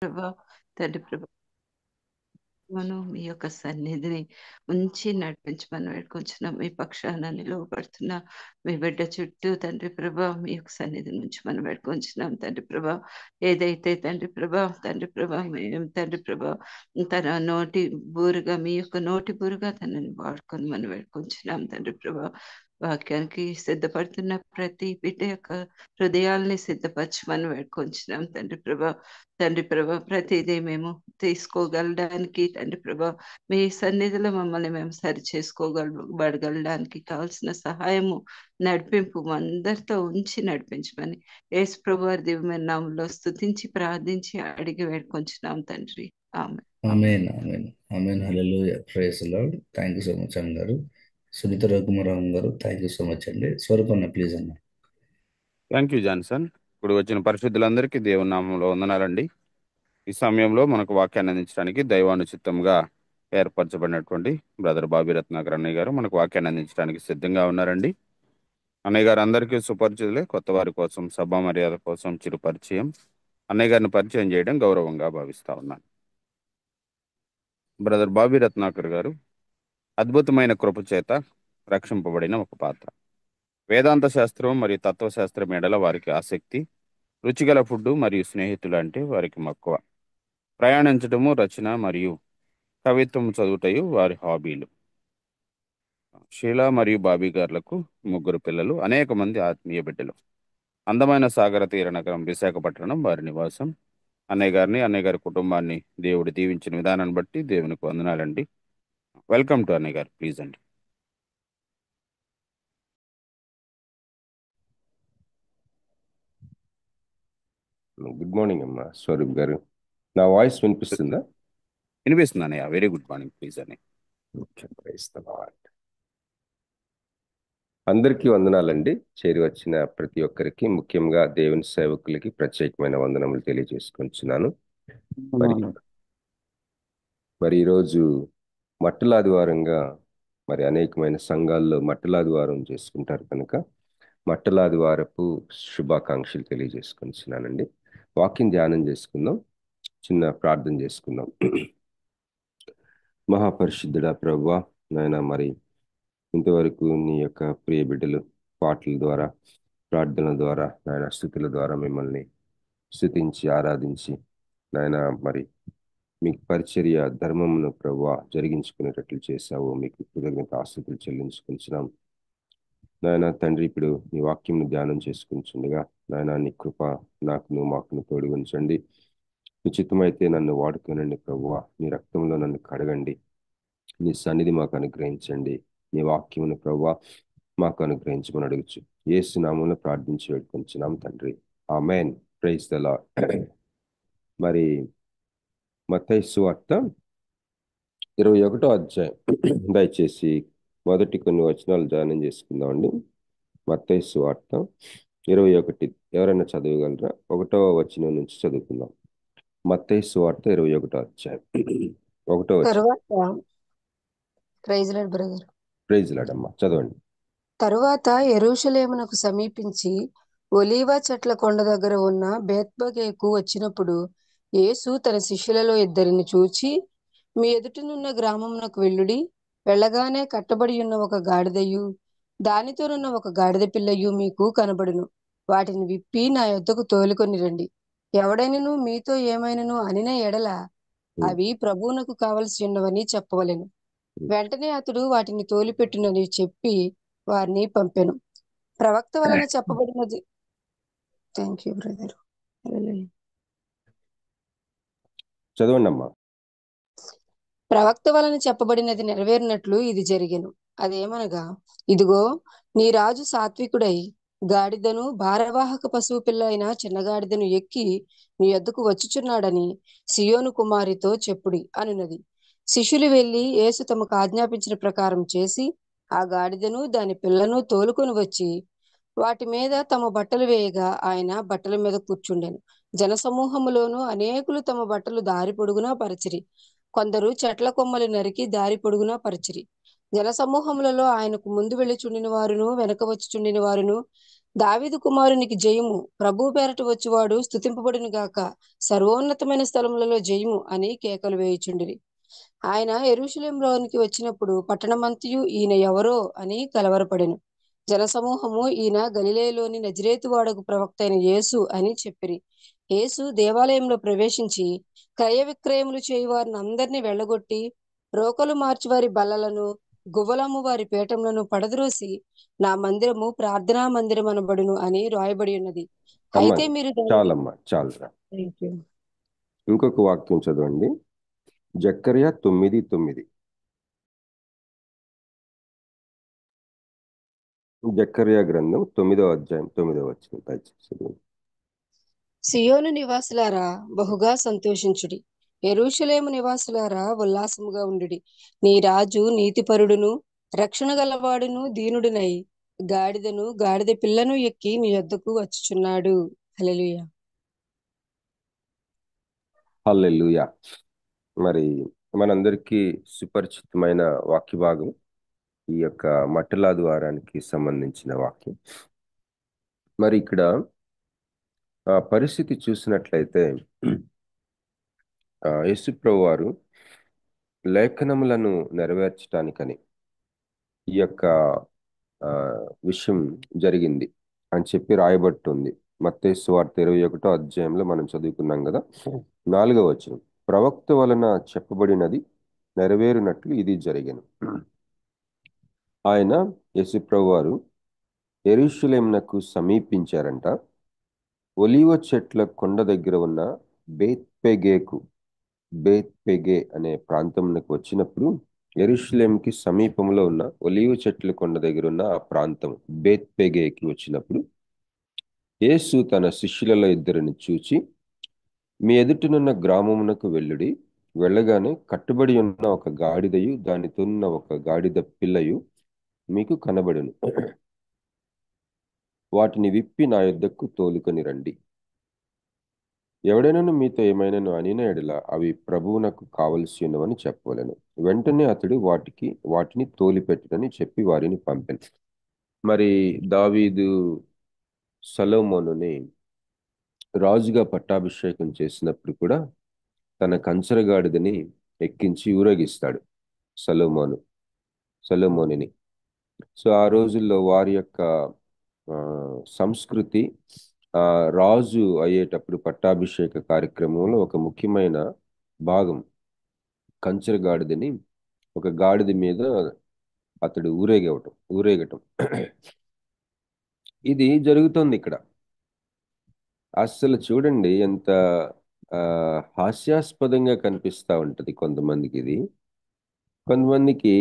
ప్రభా, తండ్రి ప్రభా, మనం మీ యొక్క సన్నిధిని ఉంచి నడిపించమని వేడుకొంచున్నాం. మీ పక్షాన నిలువబడుతున్న మీ బిడ్డ చుట్టూ తండ్రి ప్రభా మీ యొక్క సన్నిధిని ఉంచి మనం వేడుకొంచున్నాం. తండ్రి ప్రభా, ఏదైతే తండ్రి ప్రభా మేము తండ్రి ప్రభా తన నోటి బూరుగా మీ యొక్క నోటి బూరుగా తనని వాడుకొని మనం వేడుకొంచున్నాం. తండ్రి ప్రభా, వాక్యానికి సిద్ధపడుతున్న ప్రతి బిడ్డ యొక్క హృదయాల్ని సిద్ధపరచమని వేడుకొంచున్నాం. తండ్రి ప్రభా ప్రతిదీ మేము తీసుకోగలడానికి తండ్రి ప్రభా మీ సన్నిధిలో మమ్మల్ని మేము సరి చేసుకోగలబడగలడానికి కావాల్సిన సహాయము నడిపింపు అందరితో ఉంచి నడిపించమని యేసు ప్రభు వారి దివ్యమైన నామములో స్తుతించి ప్రార్థించి అడిగి వేడుకొంచున్నాం తండ్రి. ఆమె amen amen amen hallelujah praise lord. Thank you so much అన్న గారు. సునీత రఘుమరావు గారు థ్యాంక్ యూ సో మచ్ అండి. స్వరూపన్న ప్లీజ్ అన్న. Thank you Johnson. ఇప్పుడు వచ్చిన పరిశుద్ధులందరికీ దేవుని నామంలో వందనాలండి. ఈ సమయంలో మనకు వాక్యాన్ని అందించడానికి దైవానుచిత్తంగా ఏర్పరచబడినటువంటి బ్రదర్ బాబీ రత్నాకర్ అన్నయ్య గారు మనకు వాక్యాన్ని అందించడానికి సిద్ధంగా ఉన్నారండి. అన్నయ్య గారు అందరికీ సుపరిచితులే. కొత్త వారి కోసం సభా మర్యాద కోసం చిరు పరిచయం. అన్నయ్య గారిని పరిచయం చేయడం గౌరవంగా భావిస్తా ఉన్నాను. బ్రదర్ బాబీ రత్నాకర్ గారు అద్భుతమైన కృప చేత రక్షింపబడిన ఒక పాత్ర. వేదాంత శాస్త్రం మరియు తత్వశాస్త్రం ఎడల వారికి ఆసక్తి, రుచిగల ఫుడ్ మరియు స్నేహితులు అంటే వారికి మక్కువ. ప్రయాణించడము, రచన మరియు కవిత్వం చదువుటయు వారి హాబీలు. షీలా మరియు బాబీ గారులకు 3 పిల్లలు, అనేక మంది ఆత్మీయ బిడ్డలు. అందమైన సాగర తీర నగరం విశాఖపట్నం వారి నివాసం. అన్నయ్య గారి కుటుంబాన్ని దేవుడు దీవించిన విధానాన్ని బట్టి దేవునికి వందనాలండి. వెల్కమ్ టు అన్నయ్య గారు, ప్లీజ్ అండి. గుడ్ మార్నింగ్ అమ్మా స్వరూప్ గారు. నా వాయిస్ వినిపిస్తుందా? వినిపిస్తుంది అన్నయ్య. వెరీ గుడ్ మార్నింగ్ ప్లీజ్ అన్నయ్య. Praise the Lord. అందరికీ వందనాలండి. చేరి వచ్చిన ప్రతి ఒక్కరికి, ముఖ్యంగా దేవుని సేవకులకి ప్రత్యేకమైన వందనములు తెలియజేసుకుంటున్నాను. మరి ఈరోజు మట్టలాదివారంగా మరి అనేకమైన సంఘాల్లో మట్టలాదివారం చేసుకుంటారు కనుక మట్టలాదివారపు శుభాకాంక్షలు తెలియజేసుకుంటున్నానండి. వాక్యం ధ్యానం చేసుకుందాం, చిన్న ప్రార్థన చేసుకుందాం. మహాపరిశుద్ధుడా ప్రభువా, నాయన మరి ఇంతవరకు నీ యొక్క ప్రియ బిడ్డలు పాటల ద్వారా, ప్రార్థనల ద్వారా, నాయన స్తుతుల ద్వారా మిమ్మల్ని స్తుతించి ఆరాధించి నాయన మరి మీకు పరిచర్య ధర్మమును ప్రభువా జరిగించుకునేటట్లు చేశావు. మీకు కృతజ్ఞత ఆస్తుతులు చెల్లించుకుంటున్నాం నాయన తండ్రి. ఇప్పుడు నీ వాక్యంను ధ్యానం చేసుకుంటుండగా నాయన నీ కృప నాకును మాకును తోడు ఉంచండి. ఉచితమైతే నన్ను వాడుకోనండి ప్రభువా. నీ రక్తంలో నన్ను కడగండి. నీ సన్నిధి మాకు అనుగ్రహించండి. నీ వాక్యమును ప్రభువా మాకు అనుగ్రహించమని అడుగుచు యేసు నామములో ప్రార్థించి వేడుకొంచున్నాం తండ్రి. ఆమేన్. Praise the Lord. మరి మత్తయి సువార్త 21వ అధ్యాయం దయచేసి మొదటి కొన్ని వచనాలు ధ్యానం చేసుకుందామండి. మత్తయి సువార్త 21 ఎవరైనా చదవగలరా? 1వ వచనం నుంచి చదువుకుందాం. మత్తయి సువార్త 21వ అధ్యాయం 1వ వచనం. తరువాత praise lord brother. Praise lord అమ్మా, చదవండి. తరువాత యెరూషలేమునకు సమీపించి ఒలీవ చెట్ల కొండ దగ్గర ఉన్న బేత్బగేకు వచ్చినప్పుడు యేసు తన శిష్యులలో 2 చూచి, మీ ఎదుటనున్న గ్రామమునకు వెళ్ళుడి. వెళ్ళగానే కట్టబడి ఉన్న ఒక గాడిదయు దానితోనున్న ఒక గాడిద పిల్లయు మీకు కనబడును. వాటిని విప్పి నా యొద్దకు తోలుకొని రండి. ఎవడైనను మీతో ఏమైనను అనిన ఎడల అవి ప్రభువునకు కావలసి ఉన్నవని చెప్పవలెను. వెంటనే అతడు వాటిని తోలిపెట్టునని చెప్పి వారిని పంపెను. ప్రవక్త వలన చెప్పబడినది. Thank you brother. చదవండి అమ్మా. ప్రవక్త వలన చెప్పబడినది నెరవేరినట్లు ఇది జరిగెను. అదేమనగా, ఇదిగో నీ రాజు సాత్వికుడై గాడిదను భారవాహక పశువు పిల్ల అయిన చిన్నగాడిదను ఎక్కి నీ యొద్దకు వచ్చుచున్నాడని సియోను కుమారితో చెప్పుడి అనున్నది. శిష్యులు వెళ్లి యేసు తమకు ఆజ్ఞాపించిన ప్రకారం చేసి ఆ గాడిదను దాని పిల్లను తోలుకొని వచ్చి వాటి మీద తమ బట్టలు వేయగా ఆయన బట్టల మీద కూర్చుండెను. జనసమూహములోను అనేకులు తమ బట్టలు దారి పొడుగునా పరిచిరి. కొందరు చెట్ల కొమ్మలు నరికి దారి పొడుగునా పరిచిరి. జనసమూహములలో ఆయనకు ముందు వెళ్ళి చుండిన వారును వెనక వచ్చి చుండిన వారును దావీదు కుమారునికి జయము, ప్రభు పేరట వచ్చువాడు స్తుతింపబడును గాక, సర్వోన్నతమైన స్థలములలో జయము అని కేకలు వేయుచుండిరి. ఆయన యెరూషలేములోనికి వచ్చినప్పుడు పట్టణమంతయు ఈయన ఎవరో అని కలవరపడెను. జనసమూహము ఈయన గలిలయలోని నజరేతు వాడకు ప్రవక్త అయిన యేసు అని చెప్పిరి. యేసు దేవాలయంలో ప్రవేశించి క్రయ విక్రయములు చేయు వారిని అందరినీ వెళ్ళగొట్టి, రోకలు మార్చువారి బల్లలను, గువ్వలమ్ము వారి పీఠములను పడద్రోసి, నా మందిరము ప్రార్థనా మందిరం అనబడును అని రాయబడి ఉన్నది. అమ్మా అయితే మీరు చాలమ్మా చాలురా. Thank you. ఇంకొక వాక్యం చదవండి. జకర్యా 9:9. జకర్యా గ్రంథం 9వ అధ్యాయం 9వ వచనం దయచేసి చదవండి. సియోను నివాసులారా బహుగా సంతోషించుడి, యెరూషలేము నివాసులారా ఉల్లాసముగా ఉండుడి. నీ రాజు నీతిపరుడును రక్షణ గలవాడును దీనుడునై గాడిదను గాడిద పిల్లను ఎక్కి నీ యొద్దకు వచ్చుచున్నాడు. హల్లెలూయా. హల్లెలూయా. మరి మనందరికీ సుపరిచితమైన వాక్య భాగం ఈ యొక్క మట్టలా ద్వారానికి సంబంధించిన వాక్యం. మరి ఇక్కడ పరిస్థితి చూసినట్లయితే యేసుప్రభు వారు లేఖనములను నెరవేర్చడానికని ఈ యొక్క విషయం జరిగింది అని చెప్పి రాయబట్టుంది. మత్తయి సువార్త 21వ అధ్యాయంలో మనం చదువుకున్నాం కదా, 4వ వచనం. ప్రవక్త వలన చెప్పబడినది నెరవేరునట్లు ఇది జరిగెను. ఆయన యేసుప్రభు వారు యెరూషలేమునకు సమీపించారంట. ఒలీవ చెట్ల కొండ దగ్గర ఉన్న బేత్పెగే అనే ప్రాంతంలోకి వచ్చినప్పుడు, యెరూషలేంకి సమీపంలో ఉన్న ఒలీవ చెట్ల కొండ దగ్గర ఉన్న ఆ ప్రాంతం బేత్పెగేకి వచ్చినప్పుడు యేసు తన శిష్యులలో 2 చూచి, మీ ఎదుటనున్న గ్రామమునకు వెళ్ళుడి, వెళ్ళగానే కట్టుబడి ఉన్న ఒక గాడిదయు దానితోన్న ఒక గాడిద పిల్లయు మీకు కనబడును. వాటిని విప్పి నా యొద్దకు తోలుకొని రండి. ఎవడైనా మీతో ఏమైనాను అనిన ఎడల అవి ప్రభువునకు కావలసి ఉన్నవని చెప్పవలెను. వెంటనే అతడు వాటిని తోలిపెట్టుడని చెప్పి వారిని పంపెను. మరి దావీదు సొలొమోనుని రాజుగా పట్టాభిషేకం చేసినప్పుడు కూడా తన కంచరగాడిదని ఎక్కించి ఊరేగిస్తాడు సొలొమోనుని. సో ఆ రోజుల్లో వారి యొక్క సంస్కృతి రాజు అయ్యేటప్పుడు పట్టాభిషేక కార్యక్రమంలో ఒక ముఖ్యమైన భాగం కంచరగాడిదని, ఒక గాడిద మీద అతడు ఊరేగటం. ఇది జరుగుతోంది ఇక్కడ. అస్సలు చూడండి ఎంత హాస్యాస్పదంగా కనిపిస్తూ ఉంటుంది కొంతమందికి. ఇది కొంతమందికి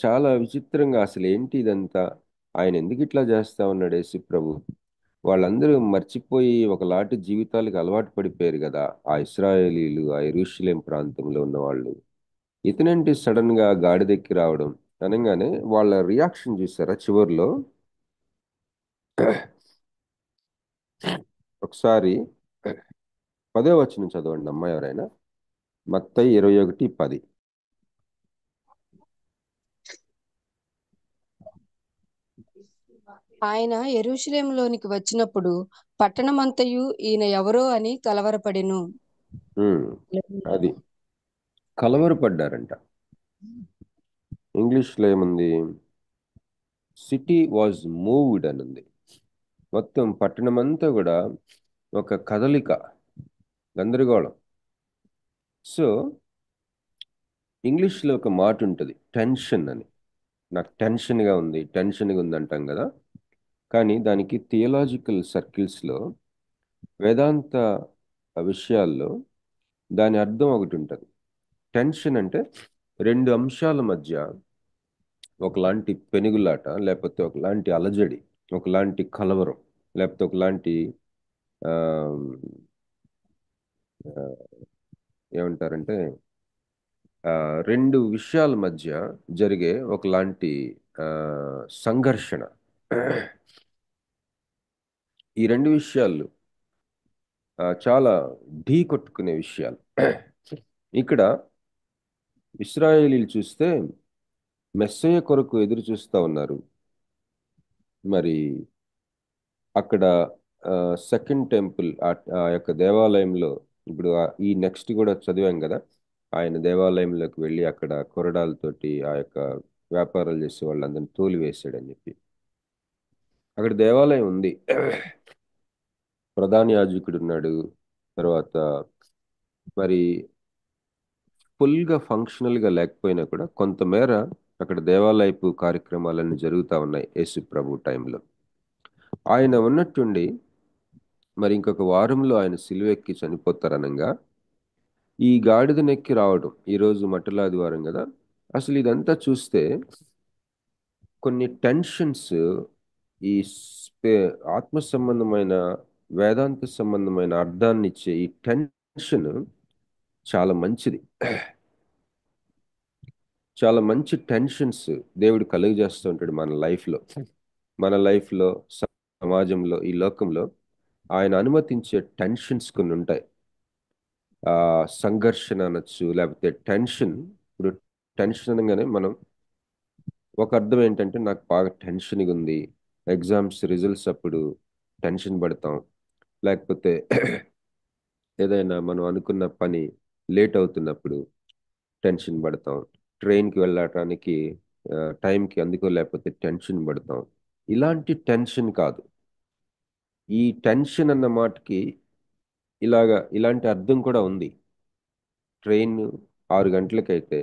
చాలా విచిత్రంగా, అసలు ఏంటి ఇదంతా, ఆయన ఎందుకు ఇట్లా చేస్తా ఉన్నాడు యేసు ప్రభు. వాళ్ళందరూ మర్చిపోయి ఒకలాంటి జీవితాలకు అలవాటు పడిపోయారు కదా ఆ ఇశ్రాయేలీలు, ఆ యెరూషలేం ప్రాంతంలో ఉన్న వాళ్ళు. ఇతనంటే సడన్ గా గాడిదెక్కి రావడం అనగానే వాళ్ళ రియాక్షన్ చూసారా చివరిలో? ఒకసారి 10వ వచనం చదవండి అమ్మా ఎవరైనా. మత్తయి 21:10. ఆయన యెరూషలేములోనికి వచ్చినప్పుడు పట్టణమంతయు ఈయన ఎవరో అని కలవరపడెను. అది కలవరపడ్డారంట. ఇంగ్లీష్లో ఏముంది? సిటీ వాజ్ మూవ్డ్ అని ఉంది. మొత్తం పట్టణమంతా కూడా ఒక కదలిక, గందరగోళం. సో ఇంగ్లీష్లో ఒక మాట ఉంటుంది, టెన్షన్ అని. నాకు టెన్షన్గా ఉంది అంటాం కదా. కానీ దానికి థియలాజికల్ సర్కిల్స్లో, వేదాంత విషయాల్లో దాని అర్థం ఒకటి ఉంటుంది. టెన్షన్ అంటే 2 అంశాల మధ్య ఒకలాంటి పెనుగులాట, లేకపోతే ఒకలాంటి అలజడి, ఒకలాంటి కలవరం, లేకపోతే ఒకలాంటి ఏమంటారంటే 2 విషయాల మధ్య జరిగే ఒకలాంటి సంఘర్షణ. ఈ 2 విషయాలు చాలా ఢీ కొట్టుకునే విషయాలు. ఇక్కడ ఇశ్రాయేలీలు చూస్తే మెస్సయ్య కొరకు ఎదురు చూస్తూ ఉన్నారు. మరి అక్కడ సెకండ్ టెంపుల్ ఆ యొక్క దేవాలయంలో ఇప్పుడు ఈ నెక్స్ట్ కూడా చదివాం కదా, ఆయన దేవాలయంలోకి వెళ్ళి అక్కడ కొరడాలతోటి ఆ యొక్క వ్యాపారాలు చేసే వాళ్ళందరినీ తోలివేశాడని చెప్పి. అక్కడ దేవాలయం ఉంది, ప్రధాన యాజకుడు ఉన్నాడు. తర్వాత మరి ఫుల్గా ఫంక్షనల్గా లేకపోయినా కూడా కొంతమేర అక్కడ దేవాలయపు కార్యక్రమాలన్నీ జరుగుతూ ఉన్నాయి యేసు ప్రభు టైంలో. ఆయన ఉన్నట్టుండి మరి ఇంకొక వారంలో ఆయన సిలువెక్కి చనిపోతారనంగా ఈ గాడిదనెక్కి రావడం, ఈరోజు మట్టలాదివారం కదా, అసలు ఇదంతా చూస్తే కొన్ని టెన్షన్స్, ఈ ఆత్మ సంబంధమైన వేదాంత సంబంధమైన అర్థాన్ని ఇచ్చే ఈ టెన్షన్ చాలా మంచిది. చాలా మంచి టెన్షన్స్ దేవుడు కలుగజేస్తూ ఉంటాడు మన లైఫ్లో, సమాజంలో, ఈ లోకంలో ఆయన అనుమతించే టెన్షన్స్ కొన్ని ఉంటాయి. సంఘర్షణ అనొచ్చు, లేకపోతే టెన్షన్. ఇప్పుడు టెన్షన్ అనగానే మనం ఒక అర్థం ఏంటంటే నాకు బాగా టెన్షన్గా ఉంది, ఎగ్జామ్స్ రిజల్ట్స్ అప్పుడు టెన్షన్ పడతాం, లేకపోతే ఏదైనా మనం అనుకున్న పని లేట్ అవుతున్నప్పుడు టెన్షన్ పడతాం, ట్రైన్కి వెళ్ళటానికి టైంకి అందుకోలేకపోతే టెన్షన్ పడతాం. ఇలాంటి టెన్షన్ కాదు. ఈ టెన్షన్ అన్న మాటకి ఇలాంటి అర్థం కూడా ఉంది. ట్రైన్ 6 గంటలకైతే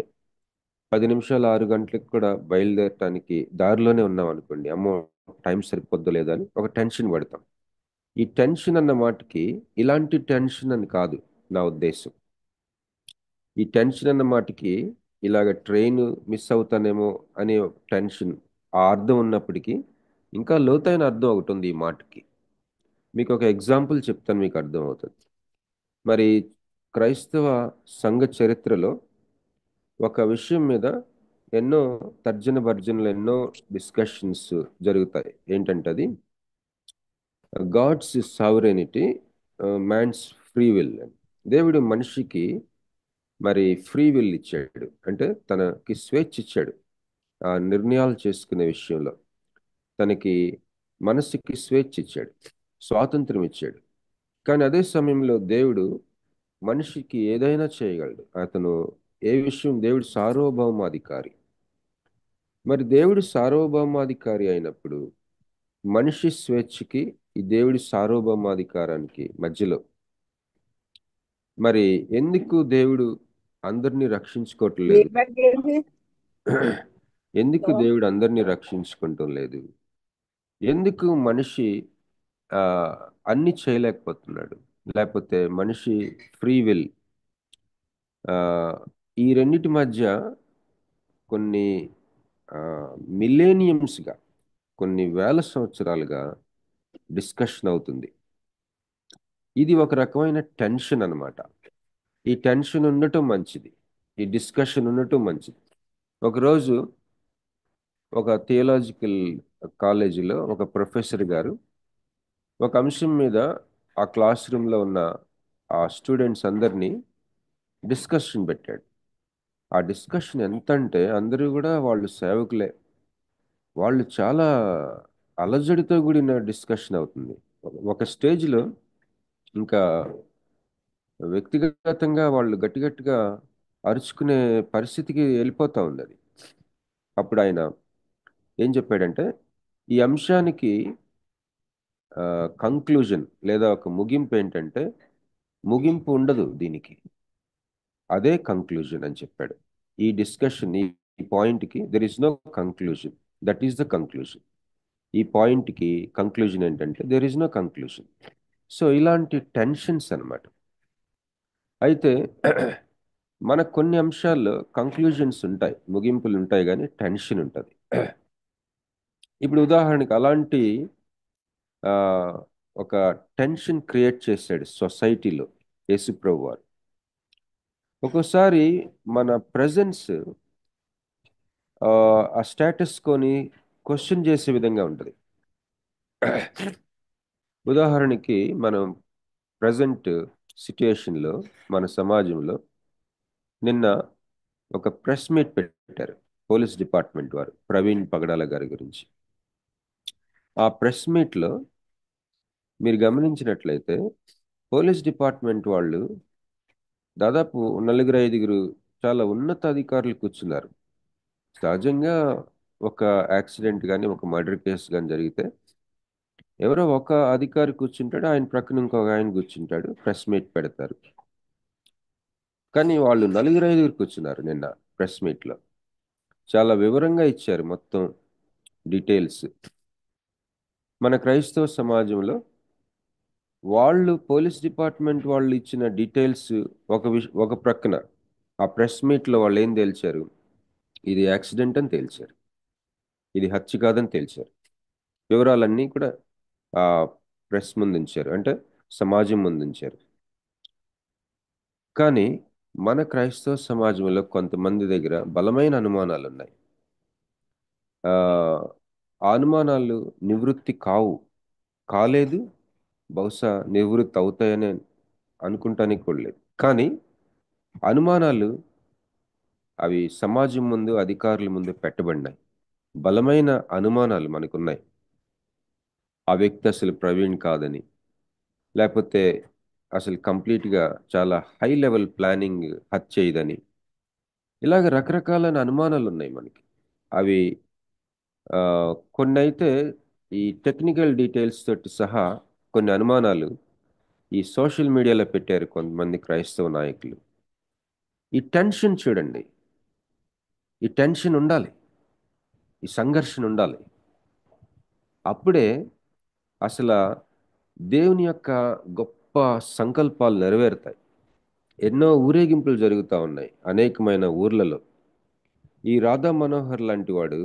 10 నిమిషాలు 6 గంటలకు కూడా బయలుదేరటానికి దారిలోనే ఉన్నాం అనుకోండి, అమ్మో టైం సరిపోద్దో లేదా అని ఒక టెన్షన్ పడతాం. ఈ టెన్షన్ అన్న మాటకి ఇలాంటి టెన్షన్ అని కాదు నా ఉద్దేశం. ఈ టెన్షన్ అన్న మాటకి ఇలాగ ట్రైన్ మిస్ అవుతానేమో అనే టెన్షన్, ఆ అర్థం ఉన్నప్పటికీ ఇంకా లోతైన అర్థం ఒకటి ఉంది ఈ మాటకి. మీకు ఒక ఎగ్జాంపుల్ చెప్తాను, మీకు అర్థం అవుతుంది. మరి క్రైస్తవ సంఘ చరిత్రలో ఒక విషయం మీద ఎన్నో తర్జన భర్జనలు, ఎన్నో డిస్కషన్స్ జరుగుతాయి. ఏంటంటే అది God's sovereignty, man's free will. దేవుడు మనిషికి మరి ఫ్రీ విల్ ఇచ్చాడు, అంటే తనకి స్వేచ్ఛ ఇచ్చాడు ఆ నిర్ణయాలు చేసుకునే విషయంలో. తనకి మనసుకి స్వేచ్ఛ ఇచ్చాడు, స్వాతంత్రం ఇచ్చాడు. కానీ అదే సమయంలో దేవుడు మనిషికి ఏదైనా చేయగలడు. దేవుడు సార్వభౌమాధికారి. మరి దేవుడు సార్వభౌమాధికారి అయినప్పుడు మనిషి స్వేచ్ఛకి ఈ దేవుడి సార్వభౌమాధికారానికి మధ్యలో మరి ఎందుకు దేవుడు అందరినీ రక్షించుకోవటం లేదు? ఎందుకు దేవుడు అందరినీ రక్షించుకోవటం లేదు? ఎందుకు మనిషి అన్ని చేయలేకపోతున్నాడు? లేకపోతే మనిషి ఫ్రీ విల్, ఈ రెండిటి మధ్య కొన్ని మిలేనియమ్స్గా, కొన్ని వేల సంవత్సరాలుగా డిస్కషన్ అవుతుంది. ఇది ఒక రకమైన టెన్షన్ అన్నమాట. ఈ టెన్షన్ ఉండటం మంచిది, ఈ డిస్కషన్ ఉండటం మంచిది. ఒకరోజు ఒక థియలాజికల్ కాలేజీలో ఒక ప్రొఫెసర్ గారు ఒక అంశం మీద ఆ క్లాస్ రూమ్లో ఉన్న ఆ స్టూడెంట్స్ అందరినీ డిస్కషన్ పెట్టాడు. ఆ డిస్కషన్ ఎంత అంటే అందరూ కూడా వాళ్ళు సేవకులే, వాళ్ళు చాలా అలజడితో కూడిన డిస్కషన్ అవుతుంది. ఒక స్టేజ్లో ఇంకా వ్యక్తిగతంగా వాళ్ళు గట్టిగా అరుచుకునే పరిస్థితికి వెళ్ళిపోతా ఉంది అది. అప్పుడు ఆయన ఏం చెప్పాడంటే, ఈ అంశానికి కంక్లూజన్ లేదా ఒక ముగింపు ఏంటంటే, ముగింపు ఉండదు దీనికి, అదే కంక్లూజన్ అని చెప్పాడు. ఈ డిస్కషన్, ఈ పాయింట్కి there is no conclusion, that is the conclusion. ఈ పాయింట్కి కంక్లూజన్ ఏంటంటే there is no conclusion. So ఇలాంటి టెన్షన్స్ అన్నమాట. అయితే మనకు కొన్ని అంశాల్లో కంక్లూజన్స్ ఉంటాయి, ముగింపులు ఉంటాయి, కానీ టెన్షన్ ఉంటుంది. ఇప్పుడు ఉదాహరణకి అలాంటి ఒక టెన్షన్ క్రియేట్ చేశాడు సొసైటీలో యేసుప్రభు వారు. ఒక్కోసారి మన ప్రెజెన్స్ ఆ స్టేటస్ కొని క్వశ్చన్ చేసే విధంగా ఉంటుంది. ఉదాహరణకి మనం ప్రజెంట్ సిచ్యుయేషన్లో మన సమాజంలో నిన్న ఒక ప్రెస్ మీట్ పెట్టారు పోలీస్ డిపార్ట్మెంట్ వారు, ప్రవీణ్ పగడాల గారి గురించి. ఆ ప్రెస్ మీట్లో మీరు గమనించినట్లయితే పోలీస్ డిపార్ట్మెంట్ వాళ్ళు దాదాపు 4-5 చాలా ఉన్నత అధికారులు కూర్చున్నారు. సహజంగా ఒక యాక్సిడెంట్ కానీ ఒక మర్డర్ కేసు కానీ జరిగితే ఎవరో ఒక అధికారి కూర్చుంటాడు, ఆయన ప్రక్కన ఇంకొక ఆయన కూర్చుంటాడు, ప్రెస్ మీట్ పెడతారు. కానీ వాళ్ళు 4-5 కూర్చున్నారు నిన్న ప్రెస్ మీట్లో. చాలా వివరంగా ఇచ్చారు మొత్తం డీటెయిల్స్. మన క్రైస్తవ సమాజంలో వాళ్ళు పోలీస్ డిపార్ట్మెంట్ వాళ్ళు ఇచ్చిన డీటెయిల్స్ ఒక ప్రక్కన, ఆ ప్రెస్ మీట్లో వాళ్ళు ఏం తేల్చారు? ఇది యాక్సిడెంట్ అని తేల్చారు, ఇది హత్య కాదని తేల్చారు. వివరాలన్నీ కూడా ఆ ప్రెస్ ముందు ఉంచారు, అంటే సమాజం ముందు ఉంచారు. కానీ మన క్రైస్తవ సమాజంలో కొంతమంది దగ్గర బలమైన అనుమానాలు ఉన్నాయి. ఆ అనుమానాలు నివృత్తి కాలేదు, బహుశా నివృత్తి అవుతాయని అనుకుంటానికి కూడా లేదు. కానీ అనుమానాలు అవి సమాజం ముందు, అధికారుల ముందు పెట్టబడినాయి. బలమైన అనుమానాలు మనకున్నాయి. ఆ వ్యక్తి అసలు ప్రవీణ్ కాదని, లేకపోతే అసలు కంప్లీట్గా చాలా హై లెవెల్ ప్లానింగ్ హత్య ఇదని, ఇలాగ రకరకాలైన అనుమానాలు ఉన్నాయి మనకి. అవి కొన్ని అయితే ఈ టెక్నికల్ డీటెయిల్స్ తోటి సహా కొన్ని అనుమానాలు ఈ సోషల్ మీడియాలో పెట్టారు కొంతమంది క్రైస్తవ నాయకులు. ఈ టెన్షన్ చూడండి, ఈ టెన్షన్ ఉండాలి, ఈ సంఘర్షణ ఉండాలి. అప్పుడే అసలు దేవుని యొక్క గొప్ప సంకల్పాలు నెరవేరుతాయి. ఎన్నో ఊరేగింపులు జరుగుతూ ఉన్నాయి అనేకమైన ఊర్లలో. ఈ రాధా మనోహర్ లాంటి వాడు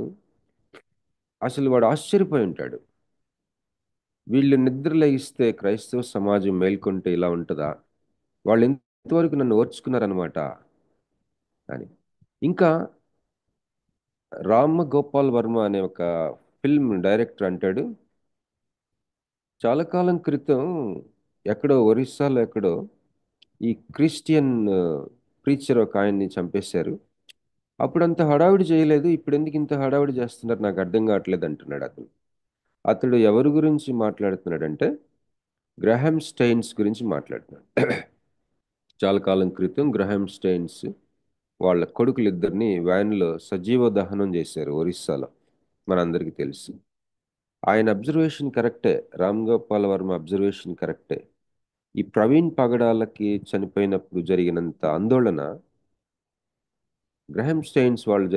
వాడు ఆశ్చర్యపోయి ఉంటాడు. వీళ్ళు నిద్ర లేగిస్తే క్రైస్తవ సమాజం మేల్కొంటే ఇలా ఉంటుందా, వాళ్ళు ఎంతవరకు నన్ను ఓర్చుకున్నారనమాట అని. ఇంకా రామ్ గోపాల్ వర్మ అనే ఒక ఫిల్మ్ డైరెక్టర్ అంటాడు, చాలా కాలం క్రితం ఎక్కడో ఒరిస్సాలో ఎక్కడో ఈ క్రిస్టియన్ ప్రీచర్ ఒక ఆయన్ని చంపేశారు. అప్పుడంత హడావిడి చేయలేదు, ఇప్పుడు ఎందుకు ఇంత హడావిడి చేస్తున్నారు నాకు అర్థం కావట్లేదు అంటున్నాడు అతను. అతడు ఎవరి గురించి మాట్లాడుతున్నాడంటే గ్రహాం స్టెయిన్స్ గురించి మాట్లాడుతున్నాడు. చాలా కాలం క్రితం గ్రహాం స్టెయిన్స్ వాళ్ళ కొడుకులిద్దరిని వ్యాన్లో సజీవ దహనం చేశారు ఒరిస్సాలో, మనందరికీ తెలుసు. ఆయన అబ్జర్వేషన్ కరెక్టే, రామ్ గోపాల్ వర్మ అబ్జర్వేషన్ కరెక్టే. ఈ ప్రవీణ్ పగడాలకి చనిపోయినప్పుడు జరిగినంత ఆందోళన గ్రహాం స్టెయిన్స్ వాళ్ళు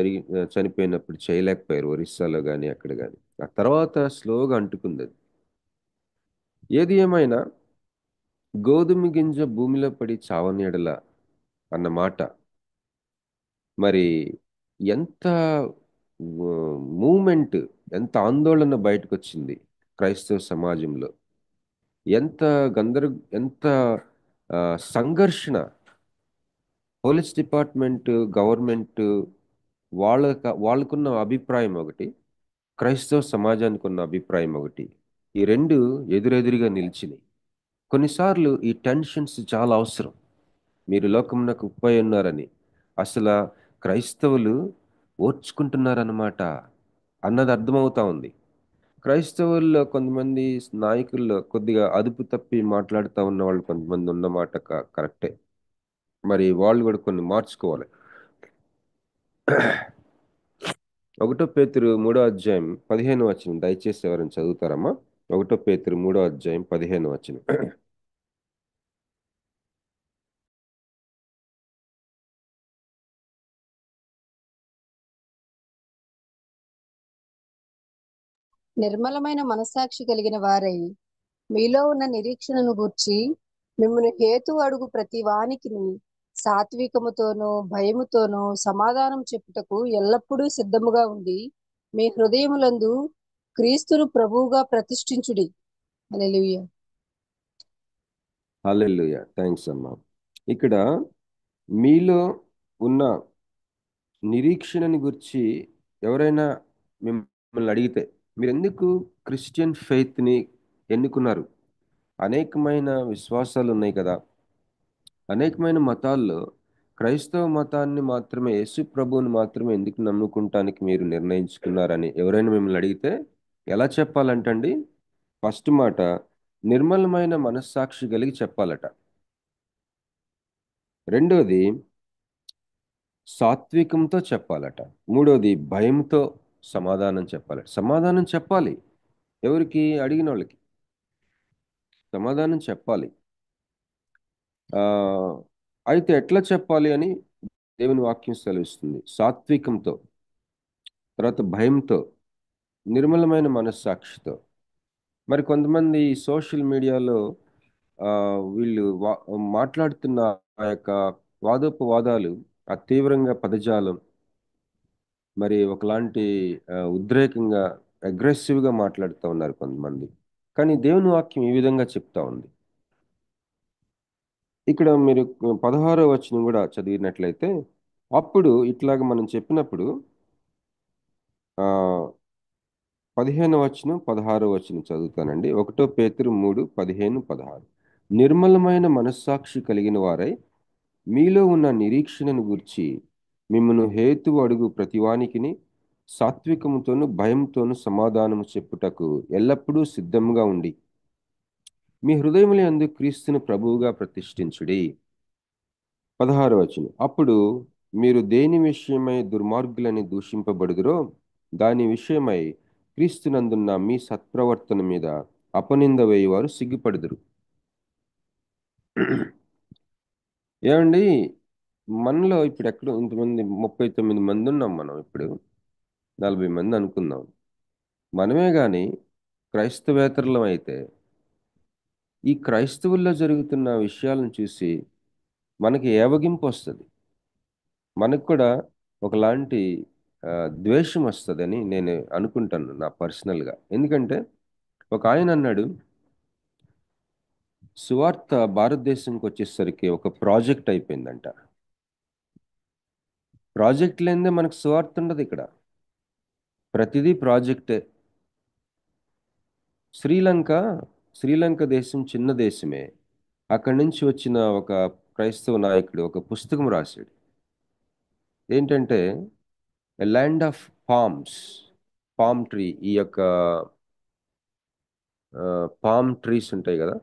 చనిపోయినప్పుడు చేయలేకపోయారు ఒరిస్సాలో కానీ అక్కడ కానీ. ఆ తర్వాత స్లోగా అంటుకుంది అది. ఏది ఏమైనా గోధుమ గింజ భూమిలో పడి చావనీడల అన్న మాట మరి ఎంత మూమెంట్, ఎంత ఆందోళన బయటకు వచ్చింది క్రైస్తవ సమాజంలో, ఎంత ఎంత సంఘర్షణ. పోలీస్ డిపార్ట్మెంట్, గవర్నమెంట్ వాళ్ళకున్న అభిప్రాయం ఒకటి, క్రైస్తవ సమాజానికి ఉన్న అభిప్రాయం ఒకటి. ఈ రెండు ఎదురెదురుగా నిలిచినాయి. కొన్నిసార్లు ఈ టెన్షన్స్ చాలా అవసరం. మీరు లోకమునకు ఉప్పై ఉన్నారని, అసలు క్రైస్తవులు ఓర్చుకుంటున్నారన్నమాట అన్నది అర్థమవుతా ఉంది. క్రైస్తవుల్లో కొంతమంది నాయకుల్లో కొద్దిగా అదుపు తప్పి మాట్లాడుతూ ఉన్న వాళ్ళు కొంతమంది ఉన్నమాట కరెక్టే. మరి వాళ్ళు కూడా కొన్ని మార్చుకోవాలి. 1 పేతురు 3:15 దయచేసి ఎవరైనా చదువుతారమ్మా? 1 పేతురు 3:15. నిర్మలమైన మనస్సాక్షి కలిగిన వారై మీలో ఉన్న నిరీక్షణను గూర్చి మిమ్మల్ని హేతు అడుగు ప్రతి వానికిని సాత్వికముతోనూ భయముతోనూ సమాధానం చెప్పుటకు ఎల్లప్పుడూ సిద్ధముగా ఉండి మీ హృదయములందు క్రీస్తును ప్రభువుగా ప్రతిష్ఠించుడి. హల్లెలూయా. హల్లెలూయా. థ్యాంక్స్ అమ్మా. ఇక్కడ మీలో ఉన్న నిరీక్షణని గురించి ఎవరైనా మిమ్మల్ని అడిగితే మీరు ఎందుకు క్రిస్టియన్ ఫెయిత్ని ఎన్నుకున్నారు? అనేకమైన విశ్వాసాలు ఉన్నాయి కదా, అనేకమైన మతాల్లో క్రైస్తవ మతాన్ని మాత్రమే, యేసు ప్రభువుని మాత్రమే ఎందుకు నమ్ముకుంటానికి మీరు నిర్ణయించుకున్నారని ఎవరైనా మిమ్మల్ని అడిగితే ఎలా చెప్పాలంటండి? ఫస్ట్ మాట, నిర్మలమైన మనస్సాక్షి కలిగి చెప్పాలట. రెండోది సాత్వికంతో చెప్పాలట. మూడోది భయంతో సమాధానం చెప్పాలట. సమాధానం చెప్పాలి. ఎవరికి? అడిగిన వాళ్ళకి సమాధానం చెప్పాలి. అయితే ఎట్లా చెప్పాలి అని దేవుని వాక్యం సెలవిస్తుంది. సాత్వికంతో, తర్వాత భయంతో, నిర్మలమైన మనస్సాక్షితో. మరి కొంతమంది సోషల్ మీడియాలో వీళ్ళు మాట్లాడుతున్న ఆ యొక్క వాదోపవాదాలు, ఆ తీవ్రంగా పదజాలం, మరి ఒకలాంటి ఉద్రేకంగా అగ్రెసివ్గా మాట్లాడుతూ ఉన్నారు కొంతమంది. కానీ దేవుని వాక్యం ఈ విధంగా చెప్తా ఉంది. ఇక్కడ మీరు 16వ వచనం కూడా చదివినట్లయితే, అప్పుడు ఇట్లాగ మనం చెప్పినప్పుడు 15వ వచనం 16వ వచనం చదువుతానండి. 1 పేతురు 3, 15, 16. నిర్మలమైన మనస్సాక్షి కలిగిన వారై మీలో ఉన్న నిరీక్షణను గూర్చి మిమ్మను హేతువు అడుగు ప్రతివానికిని సాత్వికముతోను భయంతోను సమాధానము చెప్పుటకు ఎల్లప్పుడూ సిద్ధంగా ఉండి మీ హృదయముల యందు క్రీస్తును ప్రభువుగా ప్రతిష్ఠించుడి. 16వ వచనం. అప్పుడు మీరు దేని విషయమై దుర్మార్గులని దూషింపబడుదురో దాని విషయమై క్రీస్తునందున్న మీ సత్ప్రవర్తన మీద అపనింద వేయువారు సిగ్గుపడుదురు. ఏమండి, మనలో ఇప్పుడు ఎక్కడ ఇంతమంది 39 మంది ఉన్నాం. మనం ఇప్పుడు 40 మంది అనుకుందాం. మనమే గాని క్రైస్తవేతరులం అయితే ఈ క్రైస్తవుల్లో జరుగుతున్న విషయాలను చూసి మనకి ఏవగింపు వస్తుంది. మనకు కూడా ఒకలాంటి ద్వేషం వస్తుందని నేను అనుకుంటాను నా పర్సనల్గా. ఎందుకంటే ఒక ఆయన అన్నాడు, సువార్త భారతదేశంకి వచ్చేసరికి ఒక ప్రాజెక్ట్ అయిపోయిందంట. ప్రాజెక్ట్ లేనిదే మనకు సువార్త ఉండదు. ఇక్కడ ప్రతిదీ ప్రాజెక్టే. శ్రీలంక దేశం చిన్న దేశమే. అక్కడి నుంచి వచ్చిన ఒక క్రైస్తవ నాయకుడు ఒక పుస్తకం రాశాడు. ఏంటంటే a land of palm tree. ఈ యొక్క పామ్ ట్రీస్ ఉంటాయి కదా,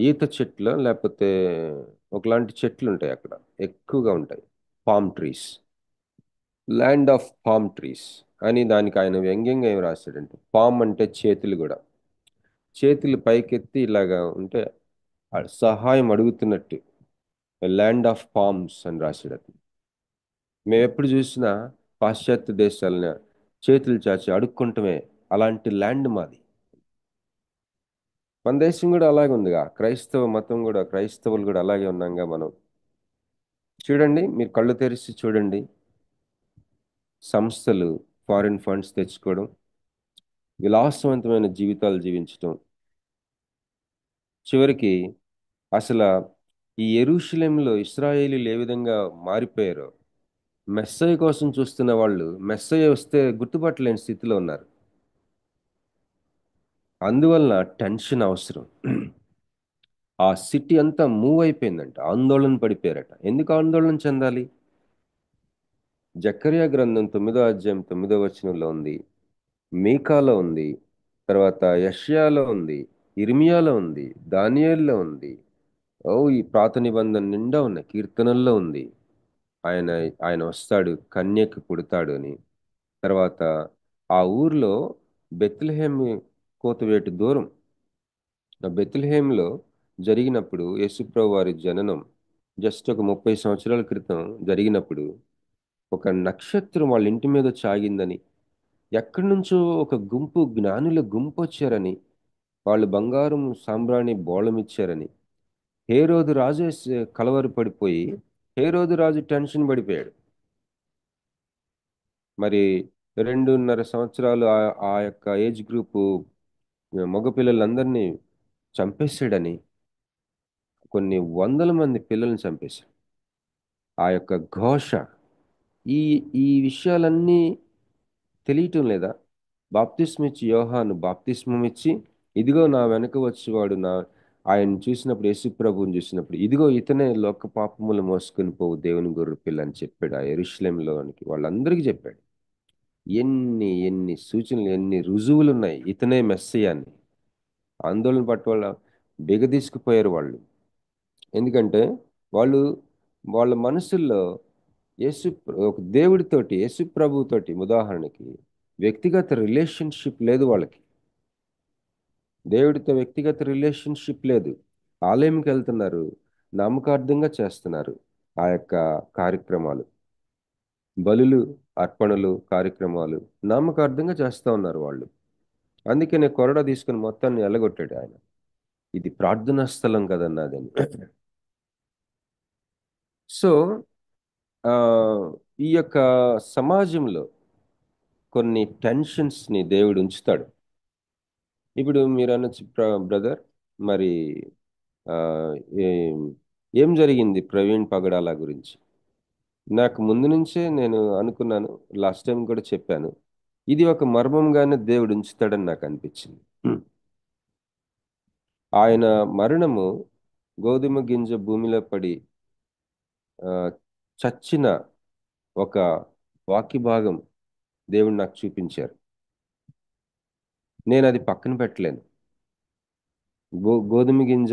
ఈత చెట్లు లేకపోతే ఒకలాంటి చెట్లు ఉంటాయి అక్కడ, ఎక్కువగా ఉంటాయి palm trees. Land of palm trees అని దానికి ఆయన వ్యంగ్యంగా ఏం రాశాడంటే, పామ్ అంటే చేతులు కూడా, చేతులు పైకెత్తి ఇలాగా ఉంటే సహాయం అడుగుతున్నట్టు ల్యాండ్ ఆఫ్ పామ్స్ అని రాశాడు అతను. మేము ఎప్పుడు చూసినా పాశ్చాత్య దేశాలని చేతులు చాచి అడుక్కుంటమే, అలాంటి ల్యాండ్ మాది. మన దేశం కూడా అలాగే ఉందిగా, క్రైస్తవ మతం కూడా, క్రైస్తవులు కూడా అలాగే ఉన్నాంగా మనం. చూడండి, మీరు కళ్ళు తెరిచి చూడండి. సంస్థలు ఫారిన్ ఫండ్స్ తెచ్చుకోవడం, విలాసవంతమైన జీవితాలు జీవించడం, చివరికి అసలు ఈ యెరూషలేములో ఇశ్రాయేలీలు ఏ విధంగా మారిపోయారో, మెస్సయ్య కోసం చూస్తున్న వాళ్ళు మెస్సయ్య వస్తే గుర్తుపట్టలేని స్థితిలో ఉన్నారు. అందువలన టెన్షన్ అవసరం. ఆ సిటీ అంతా మూవ్ అయిపోయిందంట, ఆందోళన పడిపోయారట. ఎందుకు ఆందోళన చెందాలి? జకర్యా గ్రంథం 9వ అధ్యాయం 9వ వచనంలో ఉంది, మీకాలో ఉంది, తర్వాత యెషయాలో ఉంది, ఇర్మియాలో ఉంది, దానియేల్లో ఉంది. ఈ పాత నిబంధన నిండా ఉన్నాయి, కీర్తనల్లో ఉంది. ఆయన ఆయన వస్తాడు, కన్యకు పుడతాడు అని. తర్వాత ఆ ఊర్లో బెత్లెహేమ్ కోతవేటు దూరం. ఆ బెత్లెహేమ్లో జరిగినప్పుడు యేసుప్రభు వారి జననం జస్ట్ ఒక 30 సంవత్సరాల క్రితం జరిగినప్పుడు ఒక నక్షత్రం వాళ్ళ ఇంటి మీద చాగిందని, ఎక్కడి నుంచో ఒక గుంపు జ్ఞానుల గుంపు వచ్చారని, వాళ్ళు బంగారం సాంబ్రాణి బోళం ఇచ్చారని హేరోదు రాజు కలవర పడిపోయి హేరోదు రాజు టెన్షన్ పడిపోయాడు. మరి 2.5 సంవత్సరాలు ఆ యొక్క ఏజ్ గ్రూపు మగపిల్లలందరినీ చంపేశాడని, కొన్ని వందల మంది పిల్లల్ని చంపేశాడు. ఆ యొక్క ఘోష, ఈ ఈ విషయాలన్నీ తెలియటం లేదా? బాప్తిస్మం ఇచ్చి యోహాను బాప్తిస్మం ఇచ్చి, ఇదిగో నా వెనక వచ్చేవాడు, ఆయన చూసినప్పుడు, యేసు ప్రభువుని చూసినప్పుడు, ఇదిగో ఇతనే లోక పాపములు మోసుకొని పోవు దేవుని గొర్రె పిల్ల అని చెప్పాడు. ఆ యెరూషలేములోనికి వాళ్ళందరికీ చెప్పాడు. ఎన్ని ఎన్ని సూచనలు, ఎన్ని రుజువులు ఉన్నాయి ఇతనే మెస్సయ్య అని. ఆందోళన పట్ల వాళ్ళ బిగదీసుకుపోయారు వాళ్ళు. ఎందుకంటే వాళ్ళు వాళ్ళ మనసుల్లో ఒక దేవుడితోటి, యేసు ప్రభుతోటి ఉదాహరణకి వ్యక్తిగత రిలేషన్షిప్ లేదు వాళ్ళకి. దేవుడితో వ్యక్తిగత రిలేషన్షిప్ లేదు. ఆలయంకి వెళ్తున్నారు, నామకార్థంగా చేస్తున్నారు ఆ యొక్క కార్యక్రమాలు, బలులు, అర్పణలు, కార్యక్రమాలు నామకార్థంగా చేస్తూ ఉన్నారు వాళ్ళు. అందుకనే కొరడా తీసుకుని మొత్తాన్ని ఎల్లగొట్టాడు ఆయన. ఇది ప్రార్థనా స్థలం కదన్నాదని. సో ఈ యొక్క సమాజంలో కొన్ని టెన్షన్స్ని దేవుడు ఉంచుతాడు. ఇప్పుడు మీరు అనొచ్చు, బ్రదర్ మరి ఆ, ఏం జరిగింది ప్రవీణ్ పగడాల గురించి? నాకు ముందు నుంచే నేను అనుకున్నాను, లాస్ట్ టైం కూడా చెప్పాను, ఇది ఒక మర్మంగానే దేవుడు ఉంచుతాడని నాకు అనిపించింది. ఆయన మరణము గోధుమ గింజ భూమిలో పడి చచ్చిన ఒక వాక్య భాగం దేవుడు నాకు చూపించారు. నేను అది పక్కన పెట్టలేను. గోధుమ గింజ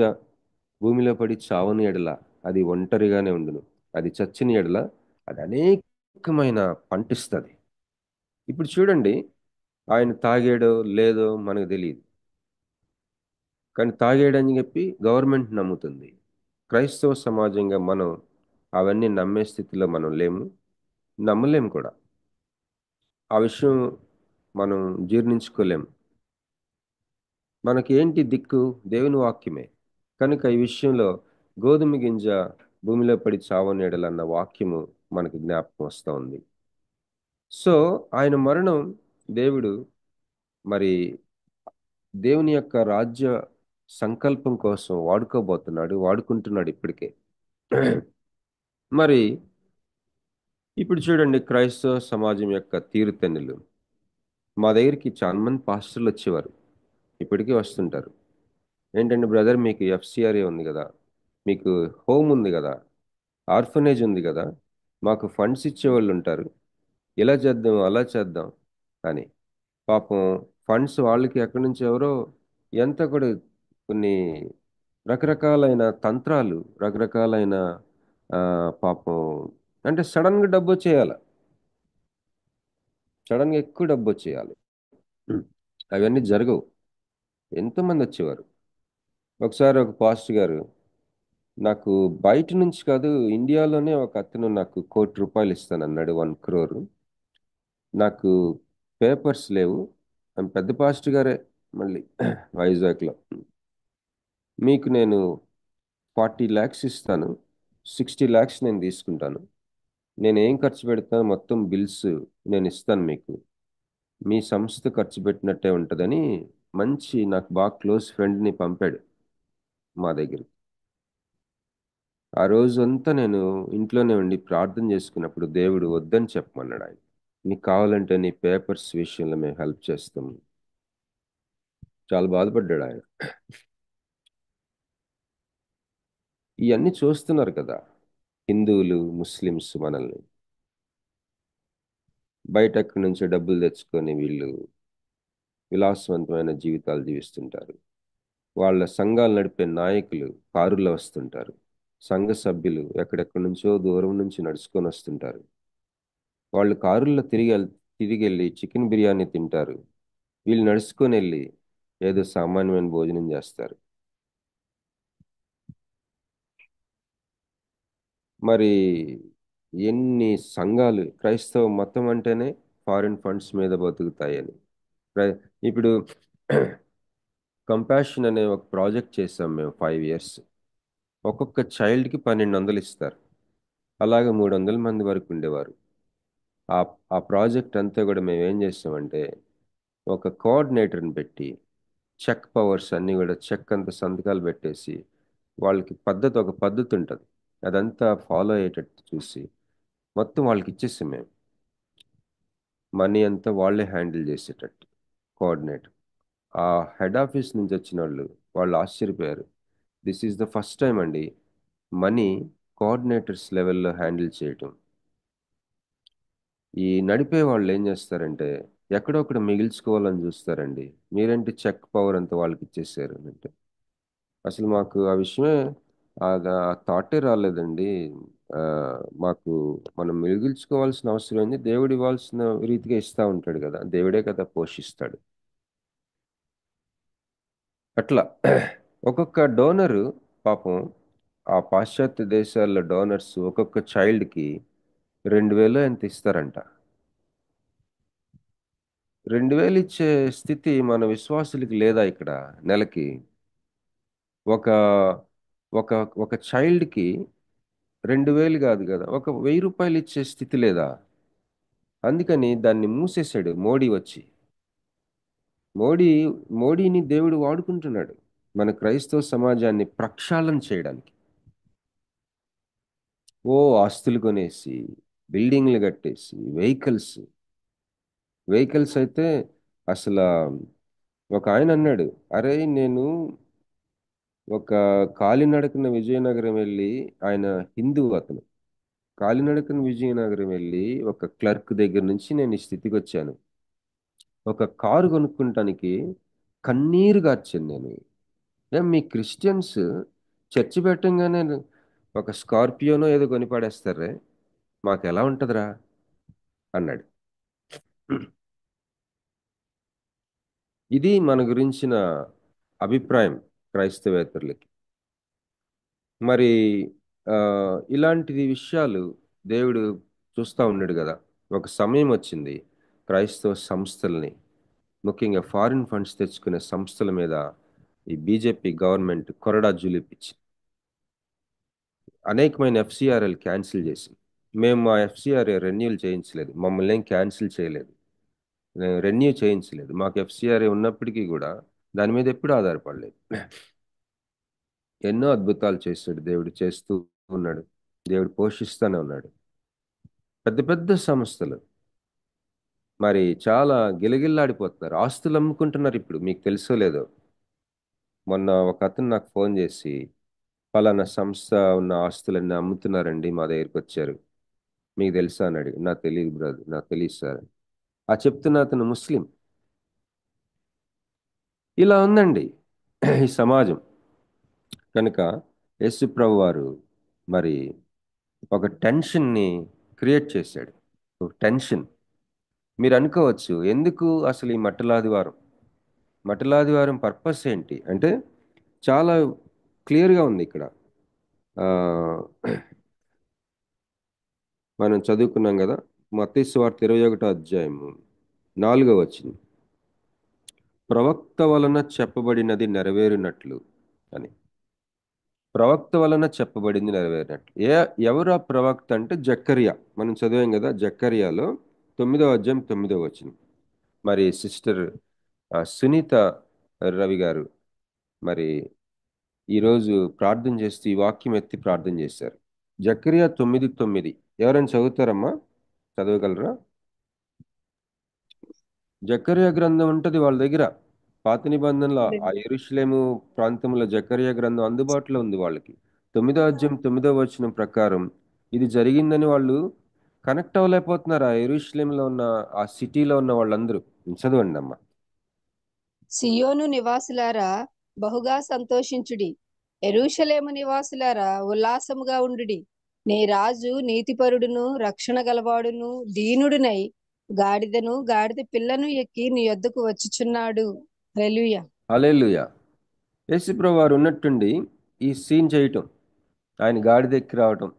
భూమిలో పడి చావని ఎడల అది ఒంటరిగానే ఉండును, అది చచ్చిన ఎడల అది అనేకమైన పంటిస్తుంది. ఇప్పుడు చూడండి, ఆయన తాగాడో లేదో మనకు తెలియదు, కానీ తాగాడని చెప్పి గవర్నమెంట్ నమ్ముతుంది. క్రైస్తవ సమాజంగా మనం అవన్నీ నమ్మే స్థితిలో మనం లేము, నమ్మలేము కూడా. ఆ విషయం మనం జీర్ణించుకోలేము. మనకి ఏంటి దిక్కు? దేవుని వాక్యమే. కనుక ఈ విషయంలో గోధుమ గింజ భూమిలో పడి చావనేడలన్న వాక్యము మనకి జ్ఞాపకం వస్తూ ఉంది. సో ఆయన మరణం దేవుడు మరి దేవుని యొక్క రాజ్య సంకల్పం కోసం వాడుకుంటున్నాడు ఇప్పటికే. మరి ఇప్పుడు చూడండి, క్రైస్తవ సమాజం యొక్క తీరుతెన్నులు. మా దగ్గరికి చాలా మంది పాస్టర్లు వచ్చేవారు, ఇప్పటికీ వస్తుంటారు. ఏంటంటే, బ్రదర్ మీకు ఎఫ్సిఆర్ఏ ఉంది కదా, మీకు హోమ్ ఉంది కదా, ఆర్ఫనేజ్ ఉంది కదా, మాకు ఫండ్స్ ఇచ్చేవాళ్ళు ఉంటారు, ఇలా చేద్దాం అలా చేద్దాం అని. పాపం ఫండ్స్ వాళ్ళకి ఎక్కడి నుంచి ఎవరో ఎంత కూడా కొన్ని రకరకాలైన తంత్రాలు, రకరకాలైన పాపం అంటే సడన్గా డబ్బు వచ్చేయాలి, సడన్గా ఎక్కువ డబ్బు వచ్చేయాలి. అవన్నీ జరగవు. ఎంతోమంది వచ్చేవారు. ఒకసారి ఒక పాస్టర్ గారు నాకు బయట నుంచి కాదు, ఇండియాలోనే ఒక అతను నాకు ₹1,00,00,000 ఇస్తానన్నాడు, 1 crore. నాకు పేపర్స్ లేవు. ఆయన పెద్ద పాస్టర్ గారే, మళ్ళీ వైజాగ్లో. మీకు నేను 40 lakhs ఇస్తాను, 60 lakhs నేను తీసుకుంటాను, నేను ఏం ఖర్చు పెడతాను మొత్తం బిల్స్ నేను ఇస్తాను మీకు, మీ సంస్థ ఖర్చు పెట్టినట్టే ఉంటుందని మంచి నాకు బాగా క్లోజ్ ఫ్రెండ్ని పంపాడు మా దగ్గర. ఆ రోజంతా నేను ఇంట్లోనే ఉండి ప్రార్థన చేసుకున్నప్పుడు దేవుడు వద్దని చెప్పమన్నాడు. ఆయన, నీకు కావాలంటే నీ పేపర్స్ విషయంలో మేము హెల్ప్ చేస్తాము. చాలా బాధపడ్డాడు ఆయన. ఇవన్నీ చూస్తున్నారు కదా హిందువులు, ముస్లిమ్స్, మనల్ని బయట ఎక్కడి నుంచో డబ్బులు తెచ్చుకొని వీళ్ళు విలాసవంతమైన జీవితాలు జీవిస్తుంటారు. వాళ్ళ సంఘాలు నడిపే నాయకులు కారులో వస్తుంటారు, సంఘ సభ్యులు ఎక్కడెక్కడి నుంచో దూరం నుంచి నడుచుకొని వస్తుంటారు. వాళ్ళు కారుల్లో తిరిగి వెళ్ళి చికెన్ బిర్యానీ తింటారు, వీళ్ళు నడుచుకొని వెళ్ళి ఏదో సామాన్యమైన భోజనం చేస్తారు. మరి ఎన్ని సంఘాలు, క్రైస్తవ మతం అంటేనే ఫారిన్ ఫండ్స్ మీద బతుకుతాయని. ఇప్పుడు కంపాషన్ అనే ఒక ప్రాజెక్ట్ చేసాం మేము 5 years. ఒక్కొక్క చైల్డ్కి 1,200 ఇస్తారు. అలాగే 300 మంది వరకు ఉండేవారు. ఆ ప్రాజెక్ట్ అంతా కూడా మేము ఏం చేస్తామంటే, ఒక కోఆర్డినేటర్ని పెట్టి చెక్ పవర్స్ అన్నీ కూడా చెక్ అంతా సంతకాలు పెట్టేసి, వాళ్ళకి ఒక పద్ధతి ఉంటుంది, అదంతా ఫాలో అయ్యేటట్టు చూసి మొత్తం వాళ్ళకి ఇచ్చేసాం మేము. మనీ అంతా వాళ్ళే హ్యాండిల్ చేసేటట్టు కోఆర్డినేటర్. ఆ హెడ్ ఆఫీస్ నుంచి వచ్చిన వాళ్ళు ఆశ్చర్యపోయారు. This is the first time అండి మనీ కోఆర్డినేటర్స్ లెవెల్లో హ్యాండిల్ చేయటం. ఈ నడిపే వాళ్ళు ఏం చేస్తారంటే, ఎక్కడో ఒకటి మిగిల్చుకోవాలని చూస్తారండి. మీరేంటి చెక్ పవర్ అంతా వాళ్ళకి ఇచ్చేసారు అంటే అసలు మాకు ఆ విషయమే ఆ థాటే రాలేదండి. ఆ, మాకు మనం మిగిల్చుకోవాల్సిన అవసరం ఏంది? దేవుడు ఇవ్వాల్సిన రీతిగా ఇస్తా ఉంటాడు కదా, దేవుడే కదా పోషిస్తాడు. అట్లా ఒక్కొక్క డోనరు పాపం ఆ పాశ్చాత్య దేశాల్లో డోనర్స్ ఒక్కొక్క చైల్డ్కి 2,000 ఎంత ఇస్తారంట. 2,000 ఇచ్చే స్థితి మన విశ్వాసులకి లేదా ఇక్కడ నెలకి? ఒక ఒక ఒక చైల్డ్కి 2,000 కాదు కదా, ఒక 1,000 రూపాయలు ఇచ్చే స్థితి లేదా? అందుకని దాన్ని మూసేశాడు మోడీ వచ్చి. మోడీ మోడీని దేవుడు వాడుకుంటున్నాడు మన క్రైస్తవ సమాజాన్ని ప్రక్షాళన చేయడానికి. ఓ ఆస్తులు కొనేసి, బిల్డింగ్లు కట్టేసి, వెహికల్స్ అయితే అసలు ఒక ఆయన అన్నాడు, అరే నేను ఒక కాలినడకన విజయనగరం వెళ్ళి, ఆయన హిందువు అతను, కాలినడకన విజయనగరం వెళ్ళి ఒక క్లర్క్ దగ్గర నుంచి నేను ఈ స్థితికి వచ్చాను. ఒక కారు కొనుక్కుంటానికి కన్నీరు గార్చాను నేను. మీ క్రిస్టియన్స్ చర్చి పెట్టంగానే ఒక స్కార్పియోనో ఏదో కొని పడేస్తారే, మాకు ఎలా ఉంటుందిరా అన్నాడు. ఇది మన గురించిన అభిప్రాయం క్రైస్తవేతరులకి. మరి ఆ, ఇలాంటిది విషయాలు దేవుడు చూస్తూ ఉన్నాడు కదా. ఒక సమయం వచ్చింది క్రైస్తవ సంస్థల్ని, ముఖ్యంగా ఫారిన్ ఫండ్స్ తెచ్చుకునే సంస్థల మీద ఈ బీజేపీ గవర్నమెంట్ కొరడా జూలిపించి అనేకమైన ఎఫ్సిఆర్ఎల్ క్యాన్సిల్ చేసింది. మేము మా ఎఫ్సిఆర్ఏ రెన్యూల్ చేయించలేదు, మమ్మల్ని ఏం క్యాన్సిల్ చేయలేదు, రెన్యూ చేయించలేదు. మాకు ఎఫ్సిఆర్ఏ ఉన్నప్పటికీ కూడా దాని మీద ఎప్పుడు ఆధారపడలేదు. ఎన్నో అద్భుతాలు చేశాడు దేవుడు, చేస్తూ ఉన్నాడు. దేవుడు పోషిస్తూనే ఉన్నాడు. పెద్ద పెద్ద సంస్థలు మరి చాలా గిలగిల్లాడిపోతున్నారు, ఆస్తులు అమ్ముకుంటున్నారు. ఇప్పుడు మీకు తెలుసో లేదో, మొన్న ఒక అతను నాకు ఫోన్ చేసి, పలానా సంస్థ ఉన్న ఆస్తులన్నీ అమ్ముతున్నారండి, మా దగ్గరికి వచ్చారు, మీకు తెలుసా అని అడిగి. నాకు తెలియదు బ్రదర్, నాకు తెలియదు సార్. ఆ చెప్తున్న అతను ముస్లిం. ఇలా ఉందండి ఈ సమాజం. కనుక యేసు ప్రభు వారు మరి ఒక టెన్షన్ని క్రియేట్ చేశాడు. ఒక టెన్షన్. మీరు అనుకోవచ్చు, ఎందుకు అసలు ఈ మట్టలాదివారం పర్పస్ ఏంటి అంటే చాలా క్లియర్గా ఉంది ఇక్కడ. ఆ, మనం చదువుకున్నాం కదా, మత్తయి సువార్త 21వ అధ్యాయము 4వ వచనం, ప్రవక్త వలన చెప్పబడినది నెరవేరినట్లు అని. ప్రవక్త వలన చెప్పబడింది నెరవేరినట్లు. ఎవరు ఆ ప్రవక్త అంటే జక్కరియా. మనం చదివాం కదా, జక్కరియాలో 9వ అధ్యాయం 9వ వచనం. మరి సిస్టర్ సునీత రవి గారు మరి ఈరోజు ప్రార్థన చేస్తూ ఈ వాక్యం ఎత్తి ప్రార్థన చేశారు. జక్కరియా 9:9 ఎవరైనా చదువుతారమ్మా? చదవగలరా? జక్కరియా గ్రంథం ఉంటది వాళ్ళ దగ్గర. పాత నిబంధనలో ఆ యెరూషలేము ప్రాంతంలో జక్కరియా గ్రంథం అందుబాటులో ఉంది వాళ్ళకి. 9వ అధ్యాయం 9వ వచనం ప్రకారం ఇది జరిగిందని వాళ్ళు కనెక్ట్ అవ్వలేకపోతున్నారు. ఆ యెరూషలేంలో ఉన్న ఆ సిటీలో ఉన్న వాళ్ళందరూ. చదవండి అమ్మా. సియోను నివాసులారా బహుగా సంతోషించుడి, యెరూషలేము నివాసులారా ఉల్లాసముగా ఉండుడి. నీ రాజు నీతిపరుడును రక్షణ గలవాడును దీనుడునై గాడిద పిల్లను ఎక్కి నీ యొద్దకు వచ్చుచున్నాడు. హల్లెలూయా. హల్లెలూయా. యేసుప్రభు వారు ఉన్నట్టుండి ఈ సీన్ చేయటం, ఆయన గాడిద ఎక్కి రావటం,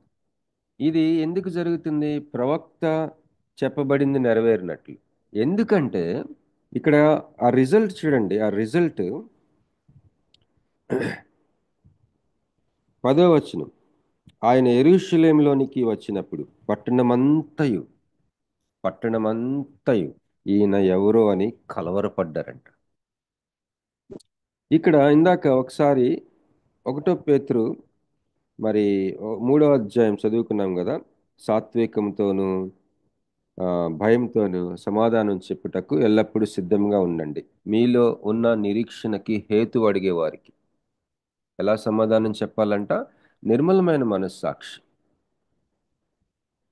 ఇది ఎందుకు జరుగుతుంది? ప్రవక్త చెప్పబడింది నెరవేరినట్లు. ఎందుకంటే ఇక్కడ ఆ రిజల్ట్ చూడండి. ఆ రిజల్ట్ 10వ వచనం, ఆయన యెరూషలేములోనికి వచ్చినప్పుడు పట్టణమంతయు ఈయన ఎవరో అని కలవరపడ్డారంట. ఇక్కడ ఇందాక ఒకసారి 1 పేతురు మరి 3వ అధ్యాయం చదువుకున్నాం కదా, సాత్వికంతోనూ భయంతోనూ సమాధానం చెప్పుటకు ఎల్లప్పుడూ సిద్ధంగా ఉండండి, మీలో ఉన్న నిరీక్షణకి హేతు అడిగే వారికి. ఎలా సమాధానం చెప్పాలంట? నిర్మలమైన మనస్సాక్షి.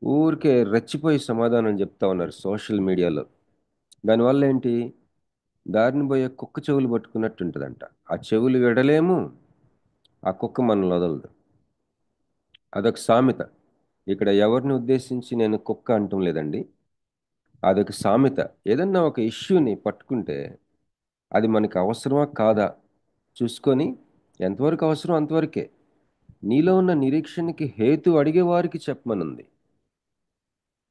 ఊరికే రెచ్చిపోయి సమాధానం చెప్తా ఉన్నారు సోషల్ మీడియాలో. దానివల్ల ఏంటి, దారిని పోయే కుక్క చెవులు పట్టుకున్నట్టు ఉంటుందంట. ఆ చెవులు విడలేము, ఆ కుక్క మనల్ని వదలదు. అదొక సామెత. ఇక్కడ ఎవరిని ఉద్దేశించి నేను కుక్క అంటం లేదండి. అదొక సామెత. ఏదన్నా ఒక ఇష్యూని పట్టుకుంటే అది మనకి అవసరమా కాదా చూసుకొని, ఎంతవరకు అవసరం అంతవరకే. నీలో ఉన్న నిరీక్షణకి హేతు అడిగే వారికి చెప్పమనుంది.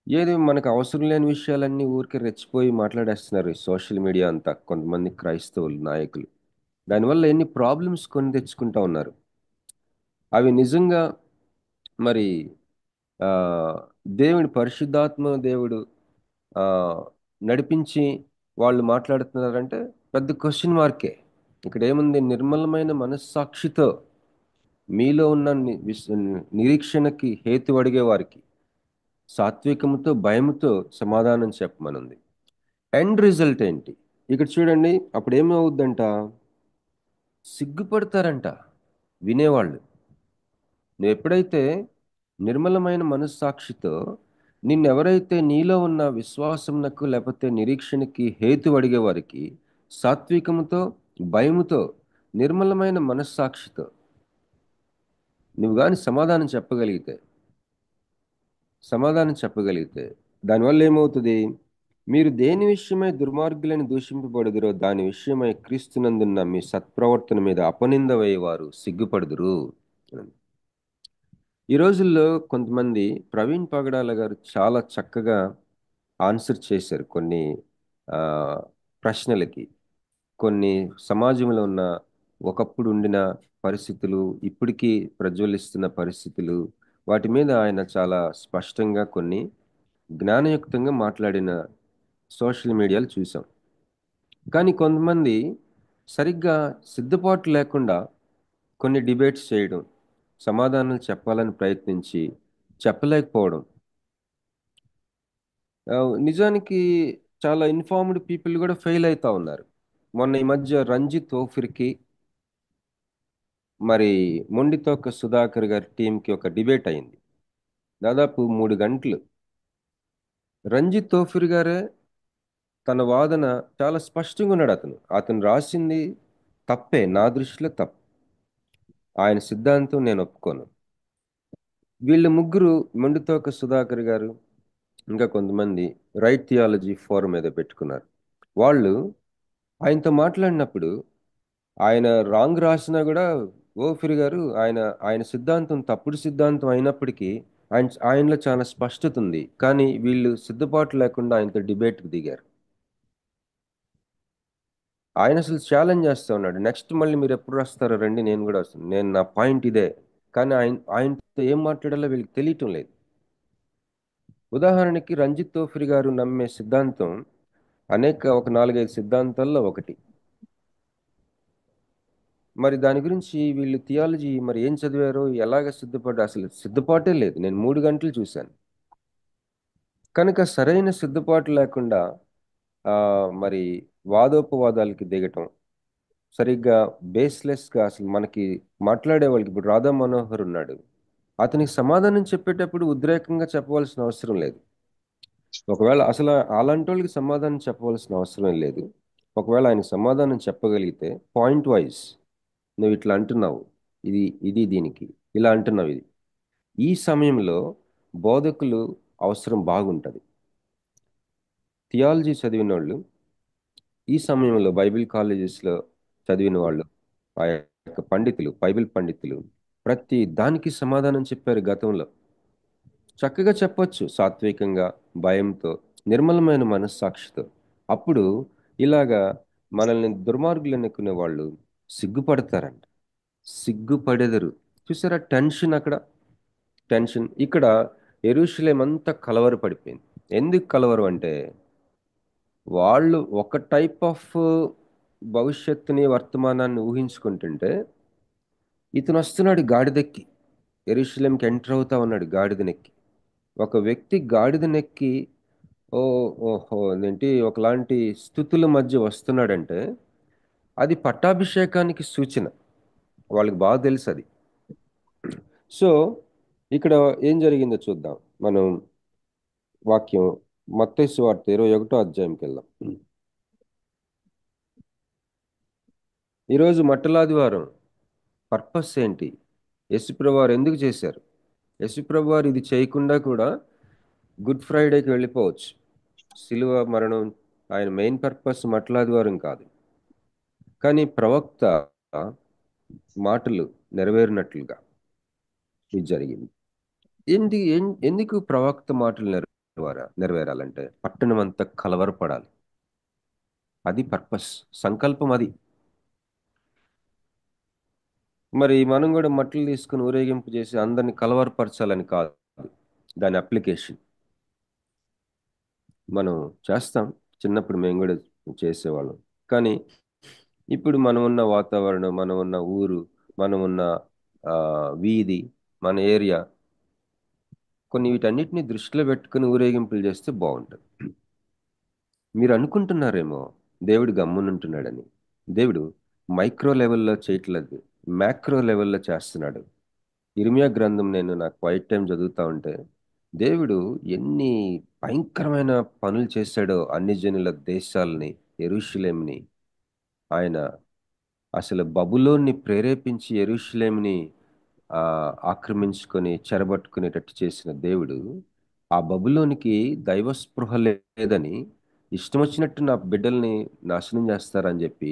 ఏది మనకు అవసరం లేని విషయాలన్నీ ఊరికే రెచ్చిపోయి మాట్లాడేస్తున్నారు ఈ సోషల్ మీడియా అంతా, కొంతమంది క్రైస్తవులు నాయకులు. దానివల్ల ఎన్ని ప్రాబ్లమ్స్ కొని తెచ్చుకుంటా ఉన్నారు. అవి నిజంగా మరి ఆ, దేవుడి పరిశుద్ధాత్మ దేవుడు ఆ, నడిపించి వాళ్ళు మాట్లాడుతున్నారంటే పెద్ద క్వశ్చన్ మార్కే. ఇక్కడ ఏముంది, నిర్మలమైన మనస్సాక్షితో మీలో ఉన్న నిరీక్షణకి హేతు అడిగే వారికి సాత్వికముతో భయముతో సమాధానం చెప్పమనుంది. ఎండ్ రిజల్ట్ ఏంటి ఇక్కడ చూడండి. అప్పుడు ఏమవుద్దంట, సిగ్గుపడతారంట వినేవాళ్ళు. నువ్వు ఎప్పుడైతే నిర్మలమైన మనస్సాక్షితో నిన్నెవరైతే నీలో ఉన్న విశ్వాసమునకు లేకపోతే నిరీక్షణకి హేతు అడిగే వారికి సాత్వికముతో భయముతో నిర్మలమైన మనస్సాక్షితో నువ్వు కానీ సమాధానం చెప్పగలిగితే దానివల్ల ఏమవుతుంది, మీరు దేని విషయమై దుర్మార్గులని దూషింపబడుదురో దాని విషయమై క్రీస్తునందున్న మీ సత్ప్రవర్తన మీద అపనింద వేయవారు సిగ్గుపడుదురు. ఈ రోజుల్లో కొంతమంది, ప్రవీణ్ పగడాల గారు చాలా చక్కగా ఆన్సర్ చేశారు కొన్ని ఆ, ప్రశ్నలకి. కొన్ని సమాజంలో ఉన్న ఒకప్పుడు ఉండిన పరిస్థితులు, ఇప్పటికీ ప్రజ్వలిస్తున్న పరిస్థితులు, వాటి మీద ఆయన చాలా స్పష్టంగా కొన్ని జ్ఞానయుక్తంగా మాట్లాడిన సోషల్ మీడియాలో చూసాం. కానీ కొంతమంది సరిగ్గా సిద్ధపాటు లేకుండా కొన్ని డిబేట్స్ చేయడం, సమాధానాలు చెప్పాలని ప్రయత్నించి చెప్పలేకపోవడం. ఆ, నిజానికి చాలా ఇన్ఫార్మ్డ్ పీపుల్ కూడా ఫెయిల్ అవుతా ఉన్నారు. మొన్న ఈ మధ్య రంజిత్ ఓఫిర్కి మరి మొండితోక సుధాకర్ గారి టీంకి ఒక డిబేట్ అయింది, దాదాపు 3 గంటలు. రంజిత్ తోఫిర్ గారే తన వాదన చాలా స్పష్టంగా ఉన్నాడు. అతను రాసింది తప్పే, నా దృష్టిలో తప్పు. ఆయన సిద్ధాంతం నేను ఒప్పుకోను. వీళ్ళు ముగ్గురు, మొండితోక సుధాకర్ గారు ఇంకా కొంతమంది రైట్ థియాలజీ ఫోరం ఏదో పెట్టుకున్నారు. వాళ్ళు ఆయనతో మాట్లాడినప్పుడు ఆయన రాంగ్ రాసినా కూడా, ఓఫిర్ గారు ఆయన ఆయన సిద్ధాంతం తప్పుడు సిద్ధాంతం అయినప్పటికీ ఆయనలో చాలా స్పష్టత ఉంది. కానీ వీళ్ళు సిద్ధపాటు లేకుండా ఆయనతో డిబేట్కి దిగారు. ఆయన అసలు ఛాలెంజ్ చేస్తూ ఉన్నాడు, నెక్స్ట్ మళ్ళీ మీరు ఎప్పుడు వస్తారో రండి, నేను కూడా వస్తాను, నేను నా పాయింట్ ఇదే. కానీ ఆయనతో ఏం మాట్లాడాలో వీళ్ళకి తెలియటం లేదు. ఉదాహరణకి రంజిత్ తోఫిర్ గారు నమ్మే సిద్ధాంతం ఒక 4-5 సిద్ధాంతాల్లో ఒకటి. మరి దాని గురించి వీళ్ళు థియాలజీ మరి ఏం చదివారో, ఎలాగ సిద్ధపడ్డా, అసలు సిద్ధపాటే లేదు. నేను 3 గంటలు చూశాను. కనుక సరైన సిద్ధపాటు లేకుండా మరి వాదోపవాదాలకి దిగటం, సరిగ్గా బేస్లెస్గా, అసలు మనకి మాట్లాడే వాళ్ళకి, ఇప్పుడు రాధా మనోహర్ ఉన్నాడు, అతనికి సమాధానం చెప్పేటప్పుడు ఉద్రేకంగా చెప్పవలసిన అవసరం లేదు. ఒకవేళ అసలు అలాంటి వాళ్ళకి సమాధానం చెప్పవలసిన అవసరం లేదు. ఒకవేళ ఆయనకు సమాధానం చెప్పగలిగితే పాయింట్ వైజ్, నువ్వు ఇట్లా అంటున్నావు, ఇది ఇది దీనికి ఇలా అంటున్నావు, ఇది ఈ సమయంలో బోధకులు అవసరం బాగుంటుంది. థియాలజీ చదివిన వాళ్ళు, ఈ సమయంలో బైబిల్ కాలేజెస్లో చదివిన వాళ్ళు, ఆ యొక్క పండితులు, బైబిల్ పండితులు ప్రతి దానికి సమాధానం చెప్పారు గతంలో. చక్కగా చెప్పొచ్చు, సాత్వికంగా, భయంతో, నిర్మలమైన మనస్సాక్షితో. అప్పుడు ఇలాగా మనల్ని దుర్మార్గులు అనుకునే వాళ్ళు సిగ్గుపడతారంట. సిగ్గుపడెదరు. చూసారా టెన్షన్ అక్కడ, టెన్షన్ ఇక్కడ. యెరూషలేం అంతా కలవరపడిపోయింది. ఎందుకు కలవరం అంటే, వాళ్ళు ఒక టైప్ ఆఫ్ భవిష్యత్తుని, వర్తమానాన్ని ఊహించుకుంటుంటే, ఇతను వస్తున్నాడు గాడిదెక్కి, యెరూషలేంకి ఎంటర్ అవుతా ఉన్నాడు గాడిదనెక్కి. ఒక వ్యక్తి గాడిదనెక్కి ఓహో ఏంటి ఒకలాంటి స్థుతుల మధ్య వస్తున్నాడంటే అది పట్టాభిషేకానికి సూచన. వాళ్ళకి బాగా తెలుసు అది. సో ఇక్కడ ఏం జరిగిందో చూద్దాం. మనం వాక్యం మత్తయి సువార్త 21వ అధ్యాయంకి వెళ్దాం. ఈరోజు మట్టలాదివారం పర్పస్ ఏంటి? యేసుప్రభు వారు ఎందుకు చేశారు? యేసుప్రభు వారు ఇది చేయకుండా కూడా గుడ్ ఫ్రైడేకి వెళ్ళిపోవచ్చు. శిలువ మరణం ఆయన మెయిన్ పర్పస్ మట్టలాదివారం కాదు. కానీ ప్రవక్త మాటలు నెరవేరినట్లుగా ఇది జరిగింది. ఎందుకు ప్రవక్త మాటలు నెరవేరాలంటే పట్టణం అంతా కలవరపడాలి. అది పర్పస్, సంకల్పం అది. మరి మనం కూడా మట్టలు తీసుకుని ఊరేగింపు చేసి అందరిని కలవరపరచాలని కాదు దాని అప్లికేషన్. మనం చేస్తాం, చిన్నప్పుడు మేము కూడా చేసేవాళ్ళం. కానీ ఇప్పుడు మనం ఉన్న వాతావరణం, మనం ఉన్న ఊరు, మనం ఉన్న వీధి, మన ఏరియా, కొన్ని వీటన్నిటిని దృష్టిలో పెట్టుకుని ఊరేగింపులు చేస్తే బాగుంటుంది. మీరు అనుకుంటున్నారేమో దేవుడు గమ్మునుంటున్నాడని. దేవుడు మైక్రో లెవెల్లో చేయట్లేదు, మ్యాక్రో లెవెల్లో చేస్తున్నాడు. ఇర్మియా గ్రంథం నేను నాకు క్వైట్ టైం చదువుతా ఉంటే దేవుడు ఎన్ని భయంకరమైన పనులు చేశాడో అన్ని జనుల దేశాలని, యెరూషలేంని. ఆయన అసలు బబులోన్ని ప్రేరేపించి యెరూషలేంని ఆక్రమించుకొని చెరబట్టుకునేటట్టు చేసిన దేవుడు ఆ బబులోనికి దైవస్పృహ లేదని, ఇష్టం వచ్చినట్టు నా బిడ్డల్ని నాశనం చేస్తారని చెప్పి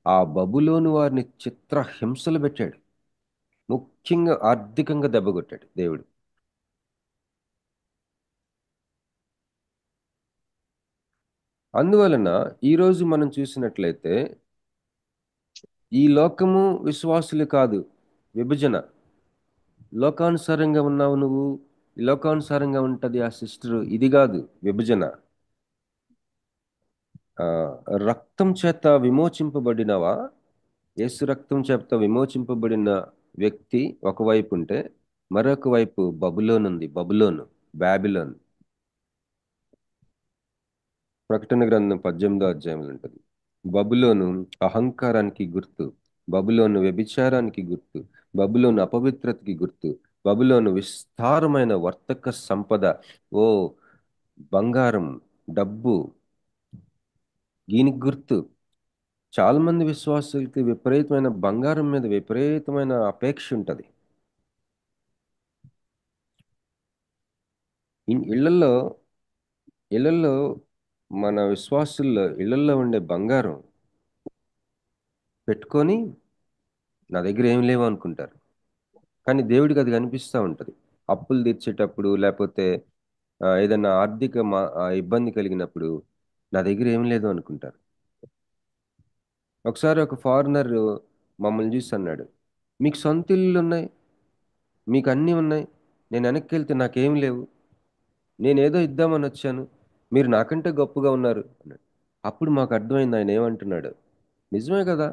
ఆ బబులోను వారిని చిత్ర హింసలు పెట్టాడు. ముఖ్యంగా ఆర్థికంగా దెబ్బకొట్టాడు దేవుడు. అందువలన ఈరోజు మనం చూసినట్లయితే ఈ లోకము విశ్వాసులు కాదు, విభజన. లోకానుసారంగా ఉన్నావు నువ్వు, లోకానుసారంగా ఉంటది ఆ సిస్టరు, ఇది కాదు విభజన. రక్తం చేత విమోచింపబడినవా? యేసు రక్తం చేత విమోచింపబడిన వ్యక్తి ఒకవైపు ఉంటే మరొక వైపు బబులోన్ ఉంది. బబులోను, బాబిలోన్. ప్రకటన గ్రంథం 18వ అధ్యాయంలో ఉంటుంది. బబులోను అహంకారానికి గుర్తు, బబులోను వ్యభిచారానికి గుర్తు, బబులోను అపవిత్రతకి గుర్తు, బబులోను విస్తారమైన వర్తక సంపద, ఓ బంగారం, డబ్బు, దీనికి గుర్తు. చాలా మంది విశ్వాసులకి విపరీతమైన బంగారం మీద విపరీతమైన అపేక్ష ఉంటుంది. ఇళ్లలో ఇళ్లలో మన విశ్వాసుల్లో ఇళ్లలో ఉండే బంగారం పెట్టుకొని నా దగ్గర ఏం లేవు అనుకుంటారు. కానీ దేవుడికి అది కనిపిస్తూ ఉంటుంది. అప్పులు తీర్చేటప్పుడు, లేకపోతే ఏదైనా ఆర్థిక ఇబ్బంది కలిగినప్పుడు నా దగ్గర ఏం లేదు అనుకుంటారు. ఒకసారి ఒక ఫారినర్ మమ్మల్ని చూసి అన్నాడు, మీకు సొంత ఇల్లు ఉన్నాయి, మీకు అన్నీ ఉన్నాయి, నేను వెనక్కి వెళ్తే నాకేం లేవు, నేనేదో ఇద్దామని వచ్చాను, మీరు నాకంటే గొప్పగా ఉన్నారు అన్నాడు. అప్పుడు మాకు అర్థమైంది ఆయన ఏమంటున్నాడు. నిజమే కదా,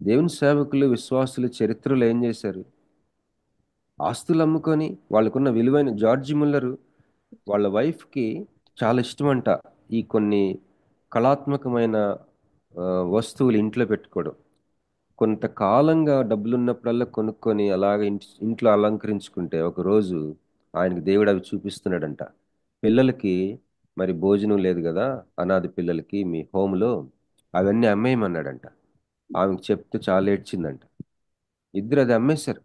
దేవుని సేవకులు, విశ్వాసులు చరిత్రలో ఏం చేశారు? ఆస్తులు అమ్ముకొని వాళ్ళకున్న విలువైన జార్జి ముల్లరు వాళ్ళ వైఫ్కి చాలా ఇష్టమంట ఈ కొన్ని కళాత్మకమైన వస్తువులు ఇంట్లో పెట్టుకోవడం. కొంతకాలంగా డబ్బులున్నప్పుడల్లా కొనుక్కొని అలాగ ఇంట్లో అలంకరించుకుంటే ఒకరోజు ఆయనకి దేవుడు అవి చూపిస్తున్నాడంట. పిల్లలకి మరి భోజనం లేదు కదా, అనాథ పిల్లలకి మీ హోమ్లో అవన్నీ అమ్మేయమన్నాడంట. ఆమెకు చెప్తే చాలా ఏడ్చిందంట. ఇద్దరు అది అమ్మేశారు.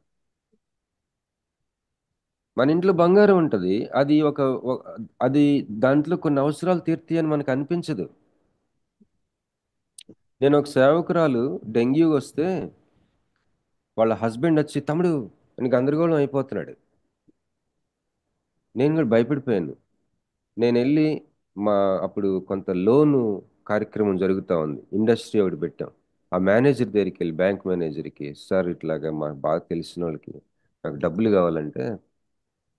మన ఇంట్లో బంగారం ఉంటుంది, అది అది దాంట్లో కొన్ని అవసరాలు తీర్తాయి అని మనకు అనిపించదు. నేను ఒక సేవకురాలు డెంగ్యూ వస్తే వాళ్ళ హస్బెండ్ వచ్చి తమ్ముడు అని గందరగోళం అయిపోతున్నాడు. నేను కూడా భయపడిపోయాను. నేను వెళ్ళి అప్పుడు కొంత లోను కార్యక్రమం జరుగుతూ ఉంది, ఇండస్ట్రీ ఒకటి పెట్టాం. ఆ మేనేజర్ దగ్గరికి వెళ్ళి, బ్యాంక్ మేనేజర్కి, సార్ ఇట్లాగా మాకు బాగా తెలిసిన వాళ్ళకి నాకు డబ్బులు కావాలంటే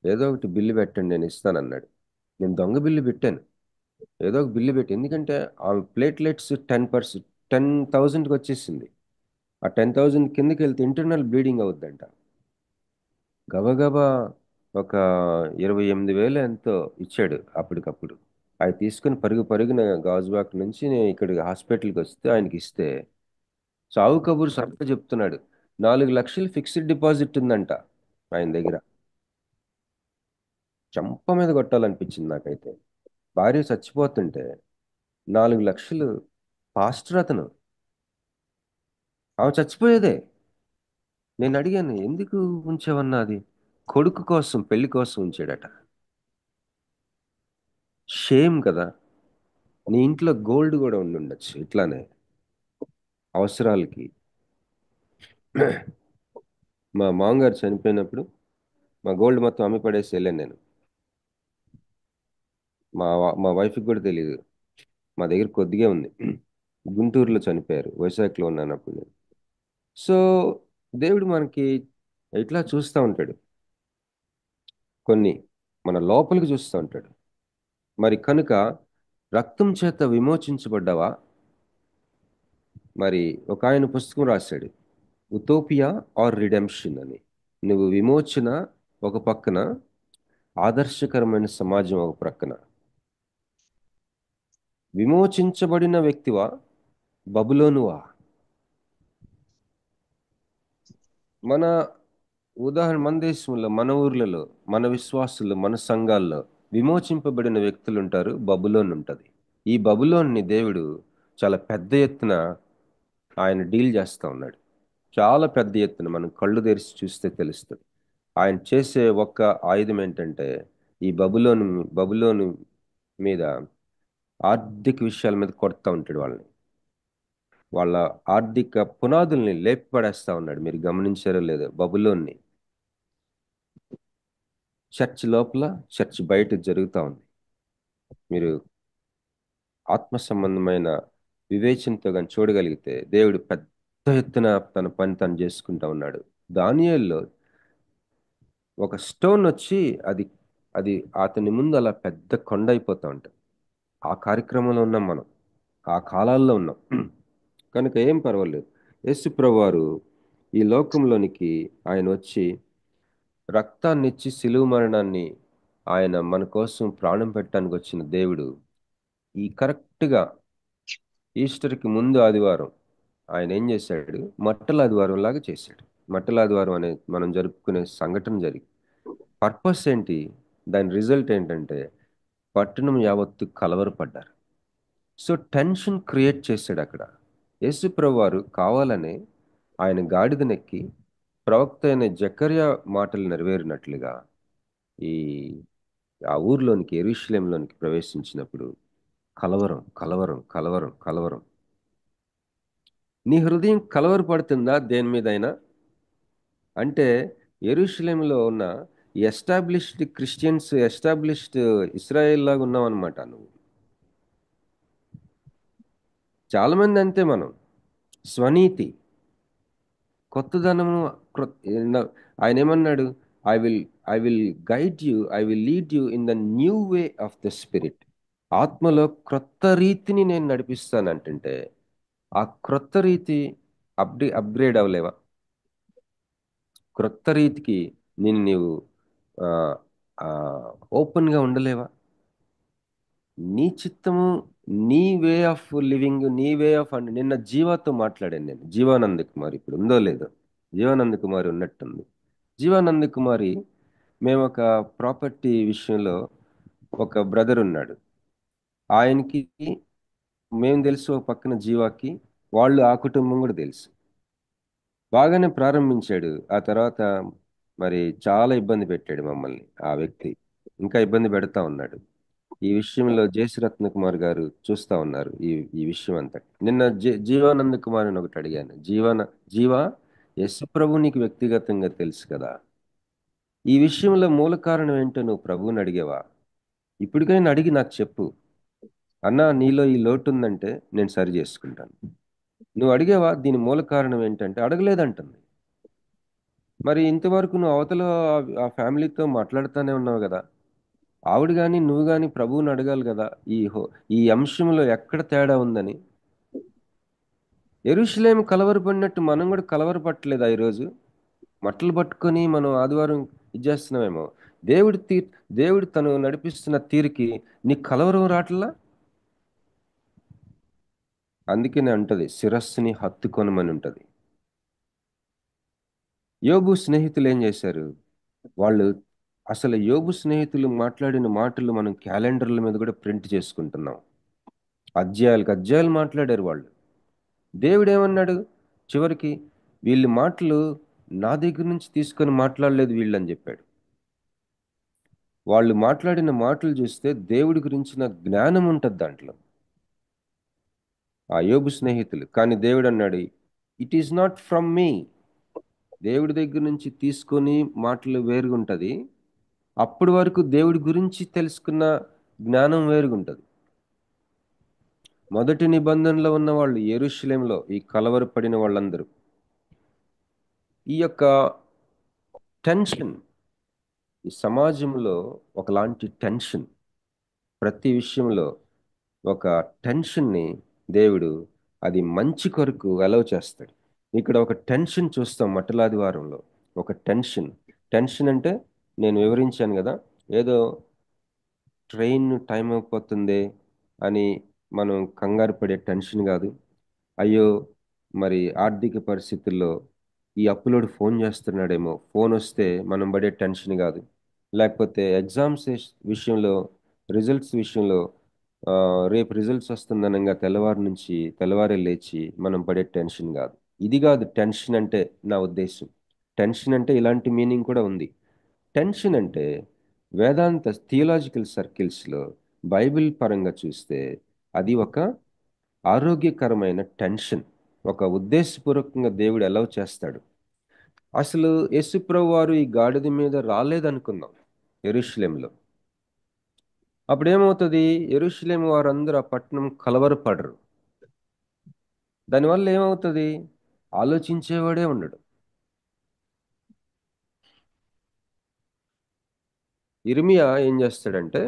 ఏదో ఒకటి బిల్లు పెట్టండి నేను ఇస్తానన్నాడు. నేను దొంగ బిల్లు పెట్టాను, ఏదో ఒక బిల్లు పెట్టి. ఎందుకంటే ఆ ప్లేట్లెట్స్ 10,000కి వచ్చేసింది. ఆ 10,000 కిందకి వెళ్తే ఇంటర్నల్ బ్లీడింగ్ అవుద్దంట. గబగబా ఒక 28,000 ఎంతో ఇచ్చాడు అప్పటికప్పుడు. అవి తీసుకుని పరుగున గాజువాక్ నుంచి నేను ఇక్కడికి హాస్పిటల్కి వస్తే ఆయనకి ఇస్తే సావు కబురు సర్త చెప్తున్నాడు. 4 లక్షలు ఫిక్స్డ్ డిపాజిట్ ఉందంట ఆయన దగ్గర. చంప మీద కొట్టాలనిపించింది నాకైతే. భార్య చచ్చిపోతుంటే 4 లక్షలు. పాస్టర్ అతను ఆమె చచ్చిపోయేదే. నేను అడిగాను, ఎందుకు ఉంచావన్నా? అది కొడుకు కోసం, పెళ్లి కోసం ఉంచాడట. షేమ్ కదా. నీ ఇంట్లో గోల్డ్ కూడా ఉండి ఉండొచ్చు ఇట్లానే అవసరాలకి. మా మామగారు చనిపోయినప్పుడు మా గోల్డ్ మొత్తం అమ్మి పడేసి వెళ్ళాను నేను. మా వైఫ్కి కూడా తెలియదు. మా దగ్గర కొద్దిగా ఉంది. గుంటూరులో చనిపోయారు, వైజాగ్లో ఉన్నాను అప్పుడు నేను. సో దేవుడు మనకి ఇట్లా చూస్తూ ఉంటాడు, కొన్ని మన లోపలికి చూస్తూ ఉంటాడు. మరి కనుక రక్తం చేత విమోచించబడ్డావా? మరి ఒక ఆయన పుస్తకం రాశాడు, ఉతోపియా ఆర్ రిడెంప్షన్ అని. నువ్వు విమోచన ఒక పక్కన, ఆదర్శకరమైన సమాజం ఒక ప్రక్కన. విమోచించబడిన వ్యక్తివా, బబులోనువా? మన ఉదాహరణ, మన దేశంలో, మన ఊర్లలో, మన విశ్వాసులు, మన సంఘాల్లో విమోచింపబడిన వ్యక్తులు ఉంటారు, బబులోన్ ఉంటుంది. ఈ బబులోన్ని దేవుడు చాలా పెద్ద ఎత్తున ఆయన డీల్ చేస్తూ ఉన్నాడు. చాలా పెద్ద ఎత్తున మనం కళ్ళు తెరిచి చూస్తే తెలుస్తుంది. ఆయన చేసే ఒక్క ఆయుధం ఏంటంటే ఈ బబులోను మీద, ఆర్థిక విషయాల మీద కొడతా ఉంటాడు వాళ్ళని. వాళ్ళ ఆర్థిక పునాదుల్ని లేపి పడేస్తా ఉన్నాడు. మీరు గమనించారో లేదో బబులోన్ని. చర్చ్ లోపల, చర్చ్ బయట జరుగుతూ ఉంది. మీరు ఆత్మ సంబంధమైన వివేచనతో కానీ చూడగలిగితే దేవుడు పెద్ద ఎత్తున తన పని తను చేసుకుంటా ఉన్నాడు. దానియేల్లో ఒక స్టోన్ వచ్చి అది అది అతని ముందు అలా పెద్ద కొండ అయిపోతూ ఉంటుంది. ఆ కార్యక్రమంలో ఉన్నాం మనం, ఆ కాలాల్లో ఉన్నాం. కనుక ఏం పర్వాలేదు. యేసు ప్రభువారు ఈ లోకంలోనికి ఆయన వచ్చి రక్తాన్ని ఇచ్చి శిలువ మరణాన్ని ఆయన మన కోసం ప్రాణం పెట్టడానికి వచ్చిన దేవుడు, ఈ కరెక్ట్గా ఈస్టర్కి ముందు ఆదివారం ఆయన ఏం చేశాడు? మట్టల ఆదివారం లాగా చేశాడు. మట్టల ఆదివారం అనే మనం జరుపుకునే సంఘటన జరిగి పర్పస్ ఏంటి? దాని రిజల్ట్ ఏంటంటే పట్టణం యావత్తు కలవరపడ్డారు. సో టెన్షన్ క్రియేట్ చేశాడు అక్కడ. యేసు ప్రభువారు కావాలనే ఆయన గాడిదనెక్కి ప్రవక్త అయిన జకర్యా మాటలు నెరవేరినట్లుగా ఈ ఆ ఊర్లోనికి, యెరూషలేంలోనికి ప్రవేశించినప్పుడు కలవరం, కలవరం, కలవరం, కలవరం. నీ హృదయం కలవరపడుతుందా దేని మీదైనా? అంటే యెరూషలేంలో ఉన్న ఎస్టాబ్లిష్డ్ క్రిస్టియన్స్, ఎస్టాబ్లిష్డ్ ఇస్రాయేల్ లాగా ఉన్నావు అనమాట నువ్వు. చాలా మంది అంతే. మనం స్వనీతి, కొత్తదనము, ఆయన ఏమన్నాడు? I will I will guide you, I will lead you in the new way of the spirit. ఆత్మలో క్రొత్త రీతిని నేను నడిపిస్తానంటుంటే ఆ క్రొత్త రీతి అప్గ్రేడ్ అవ్వలేవా? క్రొత్త రీతికి నీవు ఓపెన్గా ఉండలేవా? నీ చిత్తము, నీ వే ఆఫ్ లివింగ్, నీ వే ఆఫ్ అండ్ నిన్న జీవాతో మాట్లాడాను నేను. జీవానంద కుమారి ఇప్పుడు ఉందో లేదో, జీవానంద కుమారి ఉన్నట్టుంది. జీవానంద కుమారి, మేము ఒక ప్రాపర్టీ విషయంలో ఒక బ్రదర్ ఉన్నాడు, ఆయనకి మేము తెలుసు, ఒక పక్కన జీవాకి వాళ్ళు, ఆ కుటుంబం కూడా తెలుసు. బాగానే ప్రారంభించాడు. ఆ తర్వాత మరి చాలా ఇబ్బంది పెట్టాడు మమ్మల్ని ఆ వ్యక్తి. ఇంకా ఇబ్బంది పెడతా ఉన్నాడు. ఈ విషయంలో జేసీ కుమార్ గారు చూస్తా ఉన్నారు ఈ ఈ విషయం అంతా. నిన్న జీవానంద కుమార్ అని ఒకటి అడిగాను. జీవా, యశు ప్రభు నీకు వ్యక్తిగతంగా తెలుసు కదా, ఈ విషయంలో మూల కారణం ఏంటో నువ్వు ప్రభువుని అడిగేవా? ఇప్పటికైనా అడిగి నాకు చెప్పు అన్నా, నీలో ఈ లోటు ఉందంటే నేను సరి చేసుకుంటాను. నువ్వు అడిగేవా దీని మూల కారణం ఏంటంటే అడగలేదంటుంది. మరి ఇంతవరకు నువ్వు అవతల ఆ ఫ్యామిలీతో మాట్లాడుతూనే ఉన్నావు కదా, ఆవిడ కానీ నువ్వు కానీ ప్రభువుని అడగాలి కదా ఈ అంశంలో ఎక్కడ తేడా ఉందని. యెరూషలేము కలవరపడినట్టు మనం కూడా కలవరపట్టలేదా ఈరోజు? మట్టలు పట్టుకొని మనం ఆదివారం ఇచ్చేస్తున్నామేమో. దేవుడు తను నడిపిస్తున్న తీరుకి నీకు కలవరం రావట్లా? అందుకనే అంటది, శిరస్సుని హత్తుకొనమని ఉంటది. యోబు స్నేహితులు ఏం చేశారు? వాళ్ళు అసలు యోబు స్నేహితులు మాట్లాడిన మాటలు మనం క్యాలెండర్ల మీద కూడా ప్రింట్ చేసుకుంటున్నాం. అధ్యాయాలకు అధ్యాయాలు మాట్లాడారు వాళ్ళు. దేవుడు ఏమన్నాడు? చివరికి వీళ్ళ మాటలు నా దగ్గర నుంచి తీసుకొని మాట్లాడలేదు వీళ్ళు అని చెప్పాడు. వాళ్ళు మాట్లాడిన మాటలు చూస్తే దేవుడి గురించిన జ్ఞానం ఉంటుంది దాంట్లో, ఆ యోబు స్నేహితులు. కానీ దేవుడు అన్నాడు, ఇట్ ఈస్ నాట్ ఫ్రమ్ మీ. దేవుడి దగ్గర నుంచి తీసుకొని మాటలు వేరుగుంటది, అప్పటి వరకు దేవుడి గురించి తెలుసుకున్న జ్ఞానం వేరుగుంటది. మొదటి నిబంధనలో ఉన్న వాళ్ళు యెరూషలేములో ఈ కలవరపడిన వాళ్ళందరూ ఈ యొక్క టెన్షన్, ఈ సమాజంలో ఒకలాంటి టెన్షన్, ప్రతి విషయంలో ఒక టెన్షన్ని దేవుడు అది మంచి కొరకు అలౌ చేస్తాడు. ఇక్కడ ఒక టెన్షన్ చూస్తాం మట్టలాది వారంలో. ఒక టెన్షన్. టెన్షన్ అంటే నేను వివరించాను కదా, ఏదో ట్రైన్ టైం అయిపోతుంది అని మనం కంగారు పడే టెన్షన్ కాదు. అయ్యో మరి ఆర్థిక పరిస్థితుల్లో ఈ అప్పులోడు ఫోన్ చేస్తున్నాడేమో, ఫోన్ వస్తే మనం పడే టెన్షన్ కాదు. లేకపోతే ఎగ్జామ్స్ విషయంలో, రిజల్ట్స్ విషయంలో రేపు రిజల్ట్స్ వస్తుందనగా తెల్లవారే లేచి మనం పడే టెన్షన్ కాదు. ఇది కాదు టెన్షన్ అంటే నా ఉద్దేశం. టెన్షన్ అంటే ఇలాంటి మీనింగ్ కూడా ఉంది. టెన్షన్ అంటే వేదాంత థియలాజికల్ సర్కిల్స్లో బైబిల్ పరంగా చూస్తే అది ఒక ఆరోగ్యకరమైన టెన్షన్. ఒక ఉద్దేశపూర్వకంగా దేవుడు అలౌ చేస్తాడు. అసలు యేసుప్రభు వారు ఈ గాడిద మీద రాలేదనుకుందాం యెరూషలేంలో. అప్పుడేమవుతుంది? యెరూషలేము వారందరూ ఆ పట్టణం కలవరపడరు. దానివల్ల ఏమవుతుంది? ఆలోచించేవాడే ఉండడు. ఇర్మియా ఏం చేస్తాడంటే,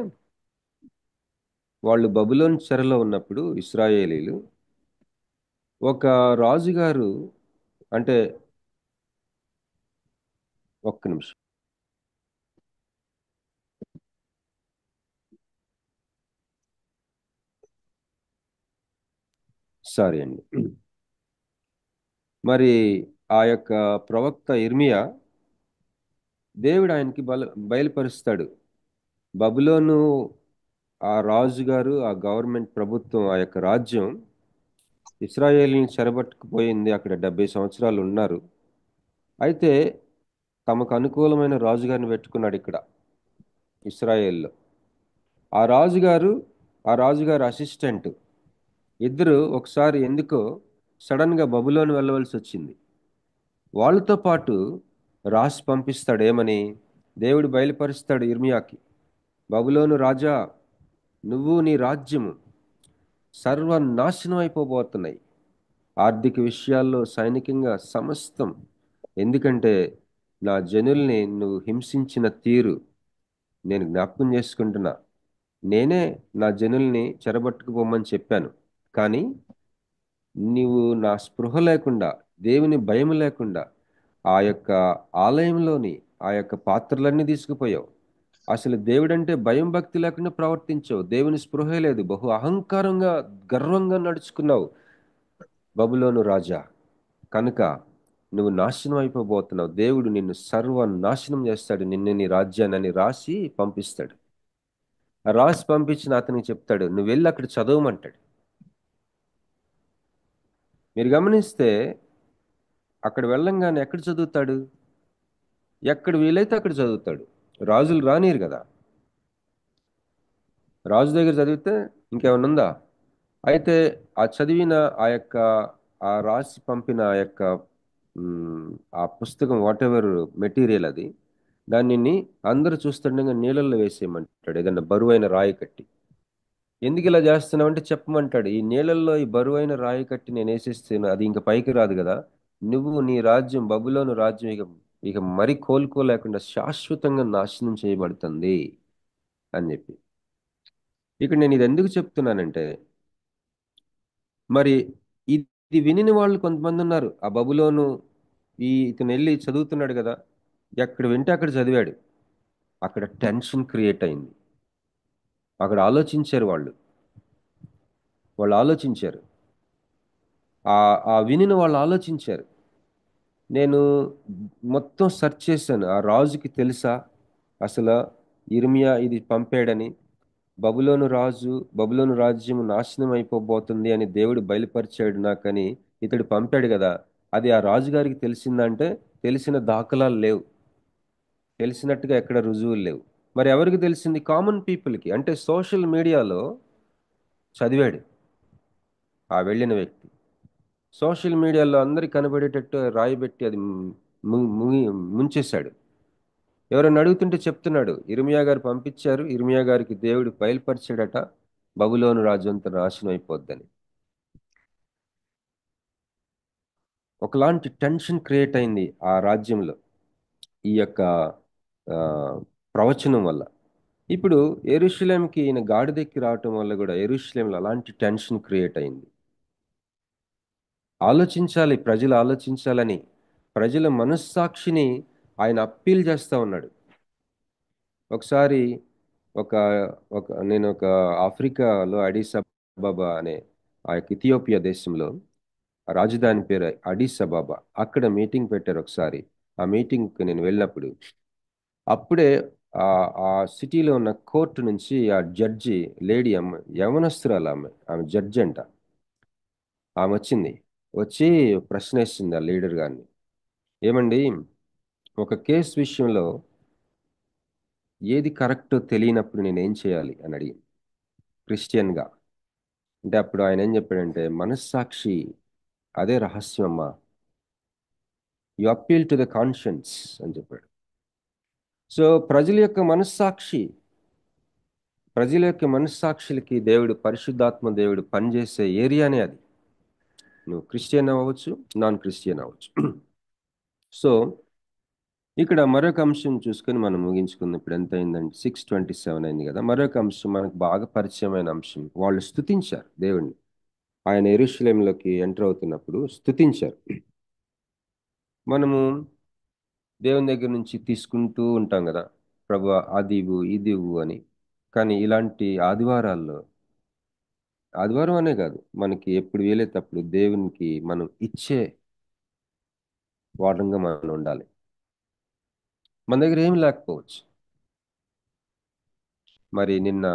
వాళ్ళు బబులోను చెరలో ఉన్నప్పుడు ఇశ్రాయేలీలు ఒక రాజుగారు, అంటే ఒక్క నిమిషం, సారీ అండి. మరి ఆ యొక్క ప్రవక్త ఇర్మియా, దేవుడు ఆయనకి బయలుపరుస్తాడు. బబులోను ఆ రాజుగారు, ఆ గవర్నమెంట్ ప్రభుత్వం, ఆ యొక్క రాజ్యం ఇశ్రాయేలీని చెరబట్టుకుపోయింది. అక్కడ 70 సంవత్సరాలు ఉన్నారు. అయితే తమకు అనుకూలమైన రాజుగారిని పెట్టుకున్నాడు ఇక్కడ ఇశ్రాయేల్లో. ఆ రాజుగారు అసిస్టెంట్ ఇద్దరు ఒకసారి ఎందుకో సడన్గా బబులోను వెళ్ళవలసి వచ్చింది. వాళ్ళతో పాటు రాసి పంపిస్తాడు. ఏమని? దేవుడు బయలుపరుస్తాడు ఇర్మియాకి, బబులోను రాజా, నువ్వు నీ రాజ్యము సర్వనాశనం అయిపోబోతున్నాయి, ఆర్థిక విషయాల్లో, సైనికంగా, సమస్తం. ఎందుకంటే నా జనుల్ని నువ్వు హింసించిన తీరు నేను జ్ఞాపకం చేసుకుంటున్నా. నేనే నా జనుల్ని చెరబట్టుకుపోమని చెప్పాను, కానీ నీవు నా స్పృహ లేకుండా, దేవుని భయం లేకుండా ఆ యొక్క ఆలయంలోని ఆ యొక్క పాత్రలన్నీ తీసుకుపోయావు. అసలు దేవుడంటే భయం భక్తి లేకుండా ప్రవర్తించావు. దేవుని స్పృహ లేదు. బహు అహంకారంగా, గర్వంగా నడుచుకున్నావు బబులోను రాజా. కనుక నువ్వు నాశనం అయిపోబోతున్నావు. దేవుడు నిన్ను సర్వనాశనం చేస్తాడు, నిన్ను, నీ రాజ్యాన్ని అని రాసి పంపిస్తాడు. ఆ రాసి పంపించిన అతనికి చెప్తాడు, నువ్వు వెళ్ళి అక్కడ చదవమంటాడు. మీరు గమనిస్తే అక్కడ వెళ్ళంగానే ఎక్కడ చదువుతాడు? ఎక్కడ వీలైతే అక్కడ చదువుతాడు. రాజులు రానిరు కదా. రాజు దగ్గర చదివితే ఇంకేమన్నా ఉందా? అయితే ఆ చదివిన ఆ రాసి పంపిన ఆ పుస్తకం, వాట్ ఎవర్ మెటీరియల్ అది, దానిని అందరూ చూస్తుండగా నీళ్ళల్లో వేసేయమంటాడు, ఏదన్నా బరువైన రాయి కట్టి. ఎందుకు ఇలా చేస్తున్నావంటే చెప్పమంటాడు, ఈ నీళ్ళల్లో ఈ బరువైన రాయి కట్టి నేను వేసేస్తాను, అది ఇంకా పైకి రాదు కదా. నువ్వు, నీ రాజ్యం, బబులోను రాజ్యం ఇక ఇక మరి కోలుకోలేకుండా శాశ్వతంగా నాశనం చేయబడుతుంది అని చెప్పి. ఇక్కడ నేను ఇది ఎందుకు చెప్తున్నానంటే, మరి ఇది వినిన వాళ్ళు కొంతమంది ఉన్నారు. ఆ బబులోను ఇతను వెళ్ళి చదువుతున్నాడు కదా, ఎక్కడ వింటే అక్కడ చదివాడు. అక్కడ టెన్షన్ క్రియేట్ అయింది. అక్కడ ఆలోచించారు వాళ్ళు ఆలోచించారు. ఆ వినిన వాళ్ళు ఆలోచించారు. నేను మొత్తం సెర్చ్ చేశాను. ఆ రాజుకి తెలుసా అసలు ఇర్మియా ఇది పంపాడని? బబులోను రాజ్యం నాశనం అయిపోబోతుంది అని దేవుడు బయలుపరిచాడు నాకని ఇతడు పంపాడు కదా. అది ఆ రాజుగారికి తెలిసిందంటే తెలిసిన దాఖలాలు లేవు, తెలిసినట్టుగా ఎక్కడ రుజువులు లేవు. మరి ఎవరికి తెలిసింది? కామన్ పీపుల్కి. అంటే సోషల్ మీడియాలో చదివాడు ఆ వెళ్ళిన వ్యక్తి. సోషల్ మీడియాలో అందరికి కనబడేటట్టు రాయి పెట్టి అది ముంచేశాడు. ఎవరైనా అడుగుతుంటే చెప్తున్నాడు, ఇర్మియా గారు పంపించారు, ఇర్మియా గారికి దేవుడు బయలుపరిచాడట బబులోను రాజు అంత నాశనం అయిపోద్దని. ఒకలాంటి టెన్షన్ క్రియేట్ అయింది ఆ రాజ్యంలో ఈ యొక్క ఆ, ప్రవచనం వల్ల. ఇప్పుడు యెరూషలేంకి ఈయన గాడిదెక్కి రావటం వల్ల కూడా యెరూషలేంలో అలాంటి టెన్షన్ క్రియేట్ అయింది. ఆలోచించాలి, ప్రజలు ఆలోచించాలని ప్రజల మనస్సాక్షిని ఆయన అప్పీల్ చేస్తా ఉన్నాడు. ఒకసారి ఒక నేను ఒక ఆఫ్రికాలో అడిస్ అబాబా అనే ఆ యొక్క ఇథియోపియా దేశంలో రాజధాని పేరు అడిస్ అబాబా, అక్కడ మీటింగ్ పెట్టారు ఒకసారి. ఆ మీటింగ్కి నేను వెళ్ళినప్పుడు అప్పుడే ఆ సిటీలో ఉన్న కోర్టు నుంచి ఆ జడ్జి లేడీ అమ్మ, యవనస్తురాలు ఆమె జడ్జి అంట. ఆమె వచ్చి ప్రశ్న వేసింది ఆ లీడర్ గారిని, ఏమండి ఒక కేసు విషయంలో ఏది కరెక్టో తెలియనప్పుడు నేను ఏం చేయాలి అని అడిగింది క్రిస్టియన్గా. అంటే అప్పుడు ఆయన ఏం చెప్పాడంటే, మనస్సాక్షి అదే రహస్యం అమ్మా, you appeal to the conscience అని చెప్పాడు. సో ప్రజల యొక్క మనస్సాక్షులకి దేవుడు, పరిశుద్ధాత్మ దేవుడు పనిచేసే ఏరియానే అది. నువ్వు క్రిస్టియన్ అవ్వచ్చు, నాన్ క్రిస్టియన్ అవ్వచ్చు. సో ఇక్కడ మరొక అంశం చూసుకొని మనం ముగించుకుందాం. ఇప్పుడు ఎంత అయిందంటే 6:27 అయింది కదా. మరొక అంశం మనకు బాగా పరిచయమైన అంశం, వాళ్ళు స్తుతించారు దేవుణ్ణి. ఆయన యెరూషలేంలోకి ఎంటర్ అవుతున్నప్పుడు స్తుతించారు. మనము దేవుని దగ్గర నుంచి తీసుకుంటూ ఉంటాం కదా, ప్రభు అది ఇవ్వు ఇది ఇవ్వు అని. కానీ ఇలాంటి ఆదివారం అనే కాదు, మనకి ఎప్పుడు వీలైతే అప్పుడు దేవునికి మనం ఇచ్చే వారంగా మనం ఉండాలి. మన దగ్గర ఏమి లేకపోవచ్చు. మరి నిన్న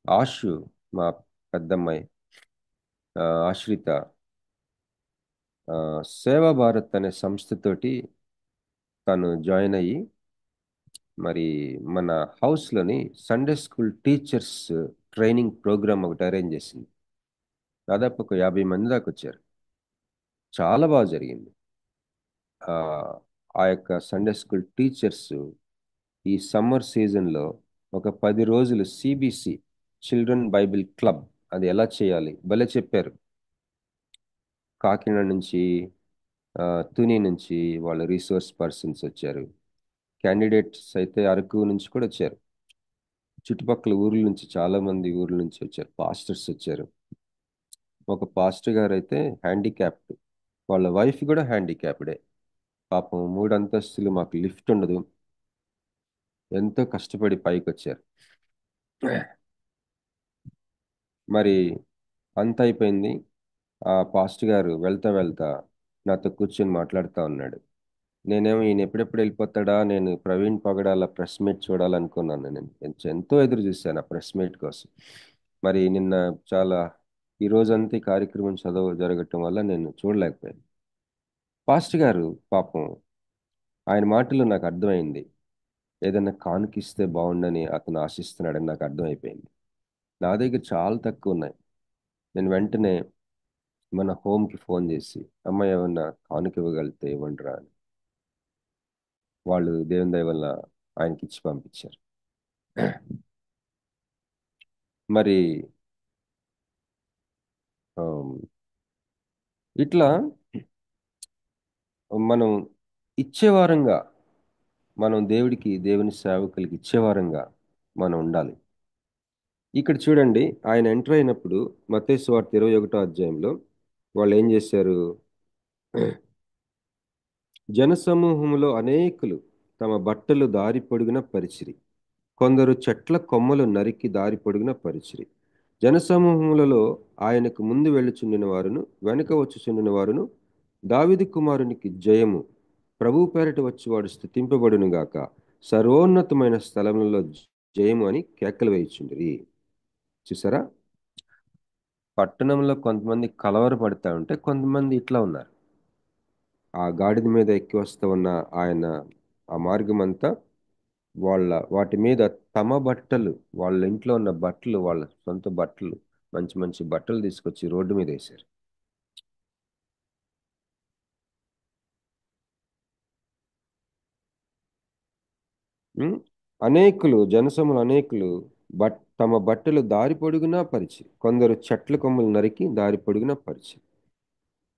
ఆశు, మా పెద్దమ్మాయి ఆశ్రిత, సేవా భారత్ అనే సంస్థతోటి తను జాయిన్ అయ్యి మరి మన హౌస్లోని Sunday school teachers training programme ఒకటి అరేంజ్ చేసింది. దాదాపు ఒక 50 మంది దాకా వచ్చారు. చాలా బాగా జరిగింది. ఆ యొక్క సండే స్కూల్ టీచర్స్ ఈ సమ్మర్ సీజన్లో ఒక 10 రోజులు సిబిసి చిల్డ్రన్ బైబిల్ క్లబ్ అది ఎలా చేయాలి భలే చెప్పారు. కాకినాడ నుంచి, తుని నుంచి వాళ్ళ రీసోర్స్ పర్సన్స్ వచ్చారు. క్యాండిడేట్స్ అయితే అరకు నుంచి కూడా వచ్చారు. చుట్టుపక్కల ఊర్ల నుంచి, చాలా మంది ఊర్ల నుంచి వచ్చారు. పాస్టర్స్ వచ్చారు. ఒక పాస్టర్ గారు అయితే హ్యాండిక్యాప్డ్, వాళ్ళ వైఫ్ కూడా హ్యాండిక్యాప్డే. పాపం 3 అంతస్తులు, మాకు లిఫ్ట్ ఉండదు, ఎంతో కష్టపడి పైకి వచ్చారు. మరి అంత అయిపోయింది. ఆ పాస్టర్ గారు వెళ్తా నాతో కూర్చొని మాట్లాడుతూ ఉన్నాడు. నేనేమో ఈయన ఎప్పుడెప్పుడు వెళ్ళిపోతాడా, నేను ప్రవీణ్ పగడాల ప్రెస్ మీట్ చూడాలనుకున్నాను. నేను ఎంతో ఎదురు చూశాను ఆ ప్రెస్ మీట్ కోసం. మరి నిన్న ఈ రోజంతా ఈ కార్యక్రమం జరగటం వల్ల నేను చూడలేకపోయాను. పాస్టర్ గారు పాపం, ఆయన మాటలు నాకు అర్థమైంది. ఏదైనా కానుకిస్తే బాగుండని అతను ఆశిస్తున్నాడని నాకు అర్థమైపోయింది. నా దగ్గర చాలా తక్కువ ఉన్నాయి. నేను వెంటనే మన హోమ్కి ఫోన్ చేసి, అమ్మాయి ఏమన్నా కానుక ఇవ్వగలిగితే ఇవ్వండిరా అని. వాళ్ళు దేవుని దయ వల్ల ఆయనకి ఇచ్చి పంపించారు. మరి ఇట్లా మనం ఇచ్చేవారంగా, మనం దేవుని సేవకులకి ఇచ్చేవారంగా మనం ఉండాలి. ఇక్కడ చూడండి, ఆయన ఎంటర్ అయినప్పుడు మత్తయి సువార్త 21వ అధ్యాయంలో వాళ్ళు ఏం చేశారు? జనసమూహములో అనేకులు తమ బట్టలు దారి పొడుగున పరిచిరి, కొందరు చెట్ల కొమ్మలు నరికి దారి పొడుగున పరిచిరి. జనసమూహములలో ఆయనకు ముందు వెళ్ళుచుండిన వారును వెనుక వచ్చుచుండిన వారును, దావీదు కుమారునికి జయము, ప్రభు పేరట వచ్చువాడు స్తుతింపబడును గాక, సర్వోన్నతమైన స్థలములలో జయము అని కేకలు వేయుచుండిరి. చూసారా? పట్టణంలో కొంతమంది కలవరపడతా ఉంటే కొంతమంది ఇట్లా ఉన్నారు. ఆ గాడిద మీద ఎక్కి వస్తూ ఉన్న ఆయన ఆ మార్గం అంతా వాటి మీద తమ బట్టలు, వాళ్ళ ఇంట్లో ఉన్న బట్టలు, వాళ్ళ సొంత బట్టలు, మంచి మంచి బట్టలు తీసుకొచ్చి రోడ్డు మీద వేశారు. అనేకులు, జనసములు అనేకులు తమ బట్టలు దారి పొడుగునా పరిచి, కొందరు చెట్ల కొమ్మలు నరికి దారి పొడుగునా పరిచి.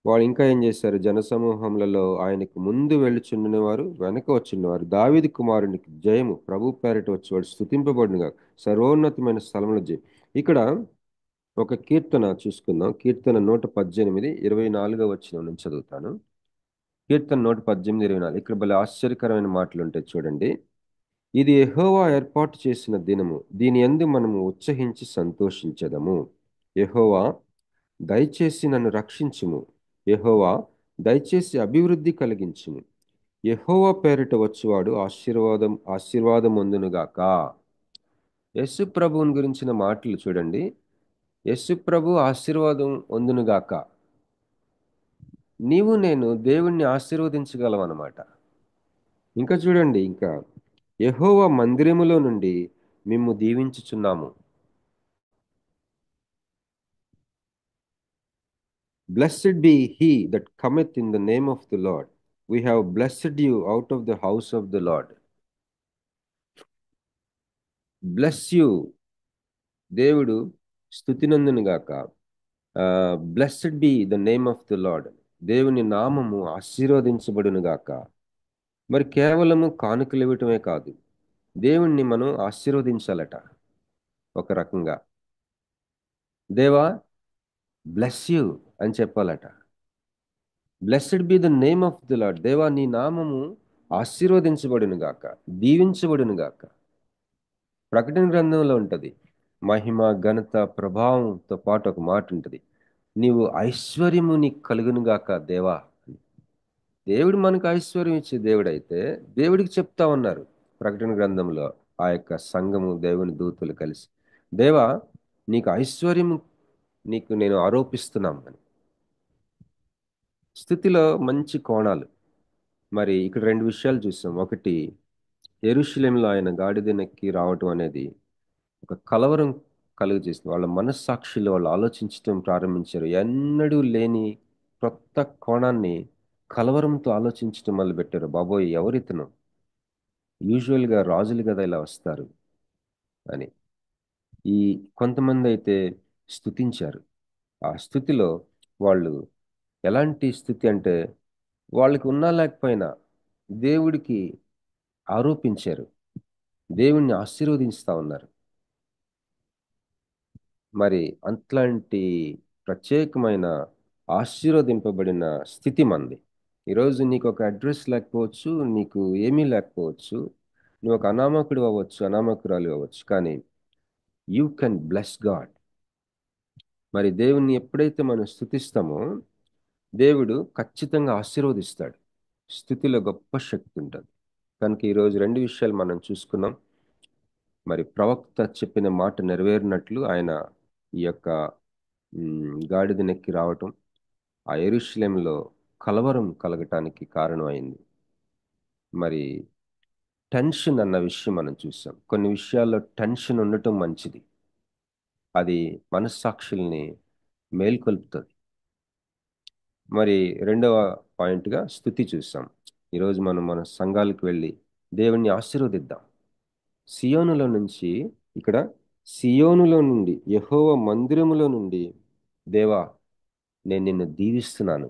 వాళ్ళు ఇంకా ఏం చేశారు? జనసమూహములలో ఆయనకు ముందు వెళ్ళుచుండిన వారు, వెనక వచ్చినవారు, దావీదు కుమారునికి జయము, ప్రభు పేరిట వచ్చేవాడు స్తుతింపబడునుగా, సర్వోన్నతమైన స్థలముల జయం. ఇక్కడ ఒక కీర్తన చూసుకుందాం. కీర్తన 118, 24వ వచనం నుంచి చదువుతాను. కీర్తన 118, 24. ఇక్కడ భలే ఆశ్చర్యకరమైన మాటలు ఉంటాయి చూడండి. ఇది యెహోవా ఏర్పాటు చేసిన దినము, దీని యందు మనము ఉత్సహించి సంతోషించదము. యెహోవా దయచేసి నన్ను రక్షించుము, యెహోవా దయచేసి అభివృద్ధి కలిగించుము. యెహోవా పేరిట వచ్చువాడు ఆశీర్వాదమొందునుగాక. యేసు ప్రభువుని గురించిన మాటలు చూడండి. యేసు ప్రభు ఆశీర్వాదం పొందునుగాక. నీవు నేను దేవుణ్ణి ఆశీర్వదించగలవన్నమాట. ఇంకా చూడండి, ఇంకా యెహోవా మందిరములో నుండి మిమ్ము దీవించుచున్నాము. Blessed be he that cometh in the name of the Lord. We have blessed you out of the house of the Lord. Bless you. దేవుడు స్తుతినందునుగాక. Blessed be the name of the Lord. దేవుని నామము ఆశీర్వదించబడునుగాక. మరి కేవలము కానుకలు ఇవ్వటమే కాదు, దేవుణ్ణి మనం ఆశీర్వదించాలట. ఒక రకంగా దేవా బ్లెస్ యూ అని చెప్పాలట. Blessed be the name of the lord. దేవా నీ నామము ఆశీర్వదించబడునుగాక, దీవించబడునుగాక. ప్రకటన గ్రంథంలో ఉంటుంది, మహిమ, ఘనత, ప్రభావంతో పాటు ఒక మాట ఉంటుంది, నీవు ఐశ్వర్యము నీకు కలుగునుగాక దేవా. దేవుడు మనకు ఐశ్వర్యం ఇచ్చే దేవుడైతే దేవుడికి చెప్తా ఉన్నారు ప్రకటన గ్రంథంలో ఆ యొక్క సంఘము, దేవుని దూతలు కలిసి, దేవా నీకు ఐశ్వర్యము నీకు నేను ఆరోపిస్తున్నాం అని. స్థితిలో మంచి కోణాలు. మరి ఇక్కడ రెండు విషయాలు చూసాం. ఒకటి, యెరూషలేములో ఆయన గాడిదెనెక్కి రావటం అనేది ఒక కలవరం కలుగజేసింది. వాళ్ళ మనస్సాక్షిలో వాళ్ళు ఆలోచించడం ప్రారంభించారు. ఎన్నడూ లేని కొత్త కోణాన్ని కలవరంతో ఆలోచించడం మొదలుపెట్టారు. బాబోయ్, ఎవరితను? యూజువల్గా రాజులు కదా ఇలా వస్తారు అని. ఈ కొంతమంది అయితే స్తుతించారు. ఆ స్థుతిలో వాళ్ళు ఎలాంటి స్థుతి అంటే, వాళ్ళకి ఉన్నా లేకపోయినా దేవుడికి ఆరోపించారు, దేవుణ్ణి ఆశీర్వదిస్తా ఉన్నారు. మరి అట్లాంటి ప్రత్యేకమైన ఆశీర్వదింపబడిన స్థితి మంది. ఈరోజు నీకు ఒక అడ్రస్ లేకపోవచ్చు, నీకు ఏమీ లేకపోవచ్చు, నువ్వు ఒక అనామకుడు అవ్వచ్చు, అనామకురాలు అవ్వచ్చు, కానీ యూ కెన్ బ్లెస్ గాడ్. మరి దేవుణ్ణి ఎప్పుడైతే మనం స్తుతిస్తామో దేవుడు ఖచ్చితంగా ఆశీర్వదిస్తాడు. స్థుతిలో గొప్ప శక్తి ఉంటుంది. కనుక ఈరోజు రెండు విషయాలు మనం చూసుకున్నాం. మరి ప్రవక్త చెప్పిన మాట నెరవేరినట్లు ఆయన ఈ యొక్క గాడిదనెక్కి రావటం ఆ యెరూషలేములో కలవరం కలగటానికి కారణమైంది. మరి టెన్షన్ అన్న విషయం మనం చూసాం. కొన్ని విషయాల్లో టెన్షన్ ఉండటం మంచిది, అది మనస్సాక్షుల్ని మేల్కొల్పుతుంది. మరి రెండవ పాయింట్గా స్తుతి చూసాం. ఈరోజు మనం మన సంఘాలకు వెళ్ళి దేవుణ్ణి ఆశీర్వదిద్దాం. సియోనులో నుంచి, ఇక్కడ సియోనులో నుండి, యెహోవా మందిరములో నుండి, దేవా నేను నిన్ను దీవిస్తున్నాను,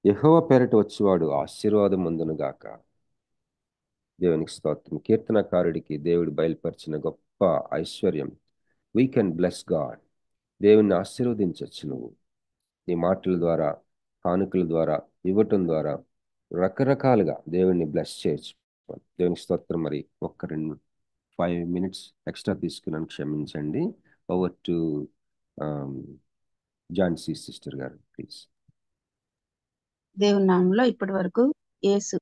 యెహోవా పేరిట వచ్చేవాడు ఆశీర్వాదం పొందునుగాక. దేవునికి స్తోత్రం. కీర్తనకారుడికి దేవుడు బయలుపరిచిన గొప్ప ఐశ్వర్యం, వీ కెన్ బ్లెస్ గాడ్. దేవుణ్ణి ఆశీర్వదించవచ్చు. నువ్వు నీ మాటల ద్వారా, కానుకల ద్వారా, ఇవ్వటం ద్వారా రకరకాలుగా దేవుణ్ణి బ్లెస్ చేయొచ్చు. దేవునికి స్తోత్రం. మరి ఒక్క 5 minutes ఎక్స్ట్రా తీసుకున్నాను, క్షమించండి. ఓవర్ టు ఝాన్సీ సిస్టర్ గారు, ప్లీజ్. దేవుని నామంలో ఇప్పటి వరకు యేసు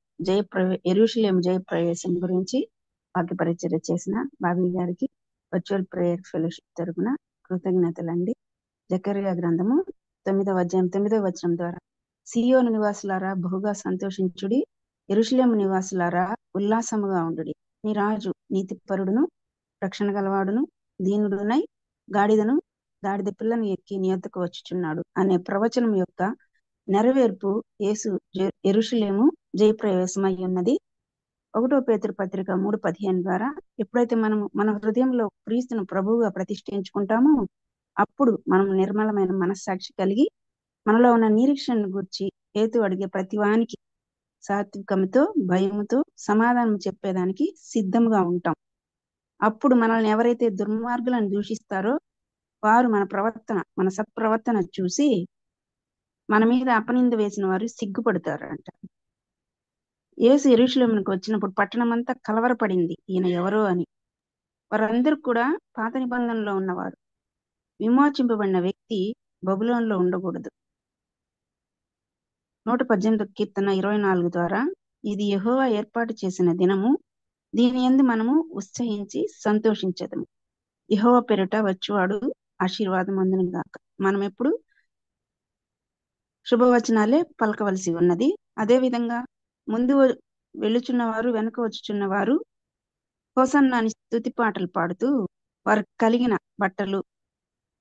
యెరూషలేము జయ ప్రవేశం గురించి వాక్య పరిచర్య చేసిన బాబీ గారికి వర్చువల్ ప్రేయర్ ఫెలోషిప్ తరపున కృతజ్ఞతలండి. జకర్యా గ్రంథము 9వ అధ్యాయం 9వ వచనం ద్వారా, సియోను నివాసులారా బహుగా సంతోషించుడి, యెరూషలేము నివాసులారా ఉల్లాసముగా ఉండుడి. నీ రాజు నీతిపరుడును రక్షణ గలవాడును దీనుడునై గాడిద పిల్లను ఎక్కి నీ యొద్దకు వచ్చుచున్నాడు అనే ప్రవచనం యొక్క నెరవేర్పు యేసు యెరూషలేము జయప్రవేశమై ఉన్నది. 1 పేతురు పత్రిక 3:15 ద్వారా, ఎప్పుడైతే మనము మన హృదయంలో క్రీస్తును ప్రభువుగా ప్రతిష్ఠించుకుంటామో అప్పుడు మనం నిర్మలమైన మనస్సాక్షి కలిగి మనలో ఉన్న నిరీక్షణను గురించి హేతు అడిగే ప్రతి వానికి సాత్వికముతో భయముతో సమాధానం చెప్పేదానికి సిద్ధంగా ఉంటాం. అప్పుడు మనల్ని ఎవరైతే దుర్మార్గులను దూషిస్తారో వారు మన సత్ప్రవర్తన చూసి మన మీద అపనింద వేసిన వారు సిగ్గుపడతారంట. యేసు యెరూషలేమునకు వచ్చినప్పుడు పట్టణమంతా కలవరపడింది, ఈయన ఎవరో అని. వారందరూ కూడా పాత నిబంధనలో ఉన్నవారు. విమోచింపబడిన వ్యక్తి బబులోనులో ఉండకూడదు. 118 కీర్తన 24 ద్వారా, ఇది యెహోవా ఏర్పాటు చేసిన దినము, దీని యందు మనము ఉత్సహించి సంతోషించెదము. యెహోవా పేరిట వచ్చువాడు ఆశీర్వాదం అందును గాక. మనం ఎప్పుడు శుభవచనాలే పలకవలసి ఉన్నది. అదే విధంగా ముందు వెళ్ళుచున్నవారు వెనుక వచ్చుచున్నవారు హోసన్నా అని స్తుతి పాటలు పాడుతూ వారు కలిగిన బట్టలు,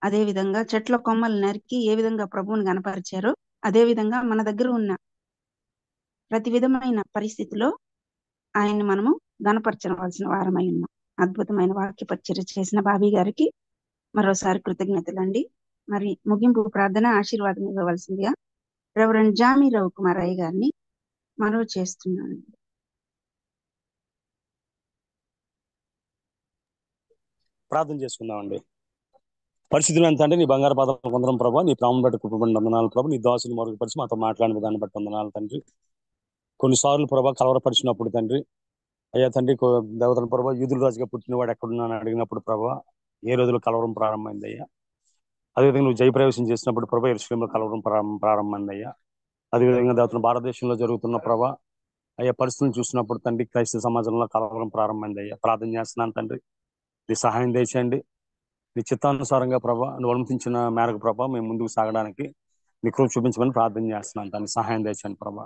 అదే విధంగా చెట్ల కొమ్మలు నరికి ఏ విధంగా ప్రభువుని గణపరిచారో అదే విధంగా మన దగ్గర ఉన్న ప్రతి విధమైన పరిస్థితిలో ఆయన్ని మనము గణపరచవలసిన వారమై ఉన్నాం. అద్భుతమైన వాక్య పరిచర్య చేసిన బాబీ గారికి మరోసారి కృతజ్ఞతలండి. మరి ముగింపు ప్రార్థన ఆశీర్వాదం ఇవ్వవలసిందిగా రెవరెండ్ జామీ రవికుమార్ అయ్య గారిని మనవి చేస్తున్నాను. ప్రార్థన చేసుకుందామండి. పరిస్థితులు ఎంత అంటే నీ బంగారు పాదం కొందరం ప్రభావ, నీ ప్రాణం బట్టి కృపబడి వందనాలు ప్రభావ, నీ దాసుని మరుగుపరిచి మాతో మాట్లాడిన విధాన్ని బట్టి వందనాలు తండ్రి. కొన్నిసార్లు ప్రభావ కలవరపరిచినప్పుడు తండ్రి, అయ్యా తండ్రి దేవతల ప్రభావ యూదుల రాజుగా పుట్టినవాడు ఎక్కడున్నాను అడిగినప్పుడు ప్రభావ ఏ రోజులో కలవరం ప్రారంభమైంది అయ్యా. అదేవిధంగా నువ్వు జయప్రవేశం చేసినప్పుడు ప్రభావ యెరూషలేములో కలవరం ప్రారంభమైంది అయ్యా. అదేవిధంగా దేవతల భారతదేశంలో జరుగుతున్న ప్రభావ అయ్యా పరిస్థితులను చూసినప్పుడు తండ్రి క్రైస్తవ సమాజంలో కలవరం ప్రారంభమైంది అయ్యా. ప్రార్థన చేస్తున్నాను తండ్రి, నీ సహాయం దయచేయండి. నీ చిత్తానుసారంగా ప్రభా నువ్వు అనుమతించిన మేరకు ప్రభా మేము ముందుకు సాగడానికి నీ కృప చూపించమని ప్రార్థన చేస్తున్నాను. దాన్ని సహాయం దయచేయండి ప్రభా.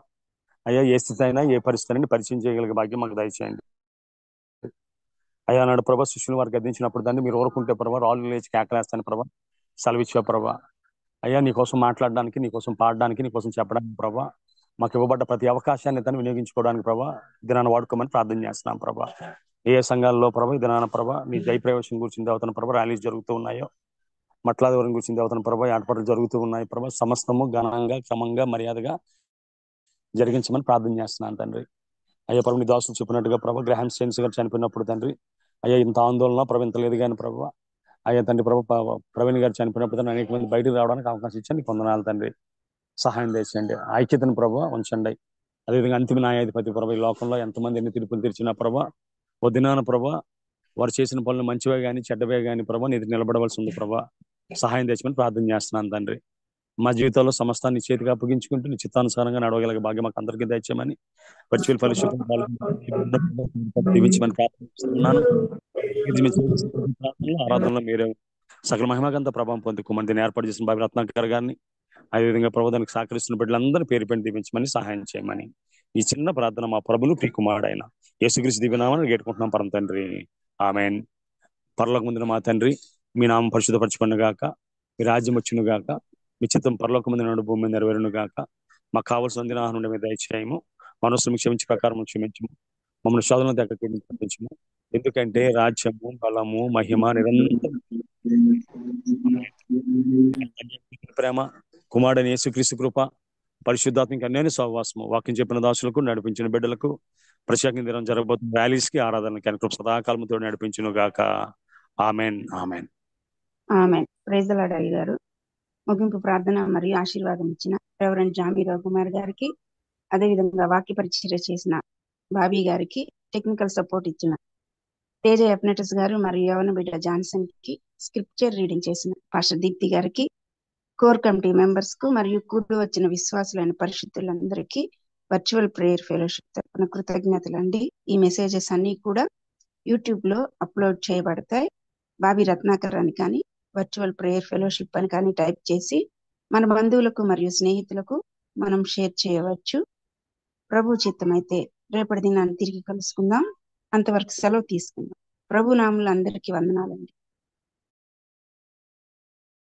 అయ్యా ఏ స్థితి అయినా ఏ పరిస్థితి అయినా పరిచయం చేయగలిగే భాగ్యం మాకు దయచేయండి అయ్యా. నాడు ప్రభా శిష్యులు వారికి గద్దించినప్పుడు దాన్ని మీరు ఊరుకుంటే ప్రభా రాళ్ళు లేచి కేకలేస్తాను ప్రభా, సెలవిచ్చే ప్రభా. అయ్యా నీకోసం మాట్లాడడానికి, నీకోసం పాడడానికి, నీకోసం చెప్పడానికి ప్రభా మాకు ఇవ్వబడ్డ ప్రతి అవకాశాన్ని తను వినియోగించుకోవడానికి ప్రభా దినాన్ని వాడుకోమని ప్రార్థన చేస్తున్నాం ప్రభా. ఏ సంఘాల్లో ప్రభా దినాన ప్రభా నీ జయప్రవేశం గురించి దేవతన ప్రభా ర్యాలీస్ జరుగుతూ ఉన్నాయో, మట్లాదవరం గురించి దేవతన ప్రభా ఏర్పాట్లు జరుగుతూ ఉన్నాయి ప్రభా, సమస్తము ఘనంగా క్రమంగా మర్యాదగా జరిగించమని ప్రార్థన చేస్తున్నాను తండ్రి. అయ్యా ప్రభు నీ దాసులు చెప్పినట్టుగా ప్రభా గ్రహాం స్టెయిన్స్ గారు చనిపోయినప్పుడు తండ్రి అయ్యా ఇంత ఆందోళన ప్రభు ఇంత లేదు కానీ ప్రభా అయ్యా తండ్రి ప్రభు ప్రవీణ్ గారు చనిపోయినప్పుడు తండ్రి అనేక మంది బయటకు రావడానికి అవకాశం ఇచ్చాను. నీకు వందనాలు తండ్రి. సహాయం చేయండి, ఐక్యతను ప్రభు ఉంచండి. అదేవిధంగా అంతిమ న్యాయాధిపతి ప్రభు ఈ లోకంలో ఎంతమంది ఎన్ని తీర్పులు తెరిచిన ప్రభా ఓ దినాన ప్రభా వారు చేసిన పనులు మంచివే కానీ చెడ్డవే కానీ ప్రభా నీ నిలబడవలసి ఉంది ప్రభా. సహాయం తెచ్చమని ప్రార్థన చేస్తున్నాను తండ్రి. మా జీవితంలో సమస్తాన్ని చేతిగా అప్పగించుకుంటూ నీ చిత్తానుసారంగా నడవగలిగే భాగ్యం మాకు అందరికీ దయచేయమని వర్చువల్ ఫెలోషిప్ దీవించమని ప్రార్థిస్తున్నాను. ఆరాధనలో మీరే సకల మహిమగంత ప్రభావం పొందుకోమని దీన్ని ఏర్పాటు చేసిన బాబు రత్నాకర్ గారిని, అదేవిధంగా ప్రభుత్వానికి సహకరిస్తున్న బిడ్డలందరూ పేరు పెట్టి దీవించమని సహాయం చేయమని ఈ చిన్న ప్రార్థన మా ప్రభులు ప్రియకుమారుడైన యేసుక్రీస్తు దివ్యనామమున వేడుకుంటున్నాం పరమ తండ్రి, ఆమేన్. పరలోక ముందున మా తండ్రి, మీ నామం పరిశుద్ధపరచబడును గాక, మీ రాజ్యం వచ్చును గాక, మీ చిత్తం పరలోక ముందు భూమి మీద నెరవేరును గాక. మాకు కావాల్సిన దినాహారం నుండి మీద దయచేయము, మనసును క్షమించి ప్రకారం క్షమించము, మమ్మల్ని శోధనలో దగ్గరికి పంపించము, ఎందుకంటే రాజ్యము బలము మహిమ నిరంతరం ప్రేమ కుమారుడైన యేసుక్రీస్తు కృప పరిశుద్ధాత్మక అన్యోన్య సహవాసము వాక్యం చెప్పిన దాసులకు నడిపించిన బిడ్డలకు ప్రత్యేకంగా దినం జరగబోతున్న ర్యాలీస్ కి ఆరాధనకి కనుక సదాకాలముతో నడిపించును గాక. Amen amen amen. Praise the lord అయ్య గారు. ముగింపు ప్రార్థన మరియు ఆశీర్వాదం ఇచ్చిన రెవరెండ్ జామీ రవికుమార్ గారికి, అదేవిధంగా వాక్య పరిచర్య చేసిన బాబీ గారికి, టెక్నికల్ సపోర్ట్ ఇచ్చిన తేజ ఎఫ్నెటస్ గారు మరియు యవన బిడ్డ జాన్సన్ కి, స్క్రిప్చర్ రీడింగ్ చేసిన పాస్టర్ దీప్తి గారికి, కోర్ కమిటీ మెంబర్స్ కు మరియు కూడి వచ్చిన విశ్వాసులైన పరిశుద్ధులందరికీ వర్చువల్ ప్రేయర్ ఫెలోషిప్ తరపున కృతజ్ఞతలు అండి. ఈ మెసేజెస్ అన్ని కూడా యూట్యూబ్ లో అప్లోడ్ చేయబడతాయి. బాబీ రత్నాకర్ అని కానీ వర్చువల్ ప్రేయర్ ఫెలోషిప్ అని కానీ టైప్ చేసి మన బంధువులకు మరియు స్నేహితులకు మనం షేర్ చేయవచ్చు. ప్రభు చిత్తమైతే రేపటి దినాన్ని తిరిగి కలుసుకుందాం. అంతవరకు సెలవు తీసుకుందాం. ప్రభు నామములో అందరికీ వందనాలండి.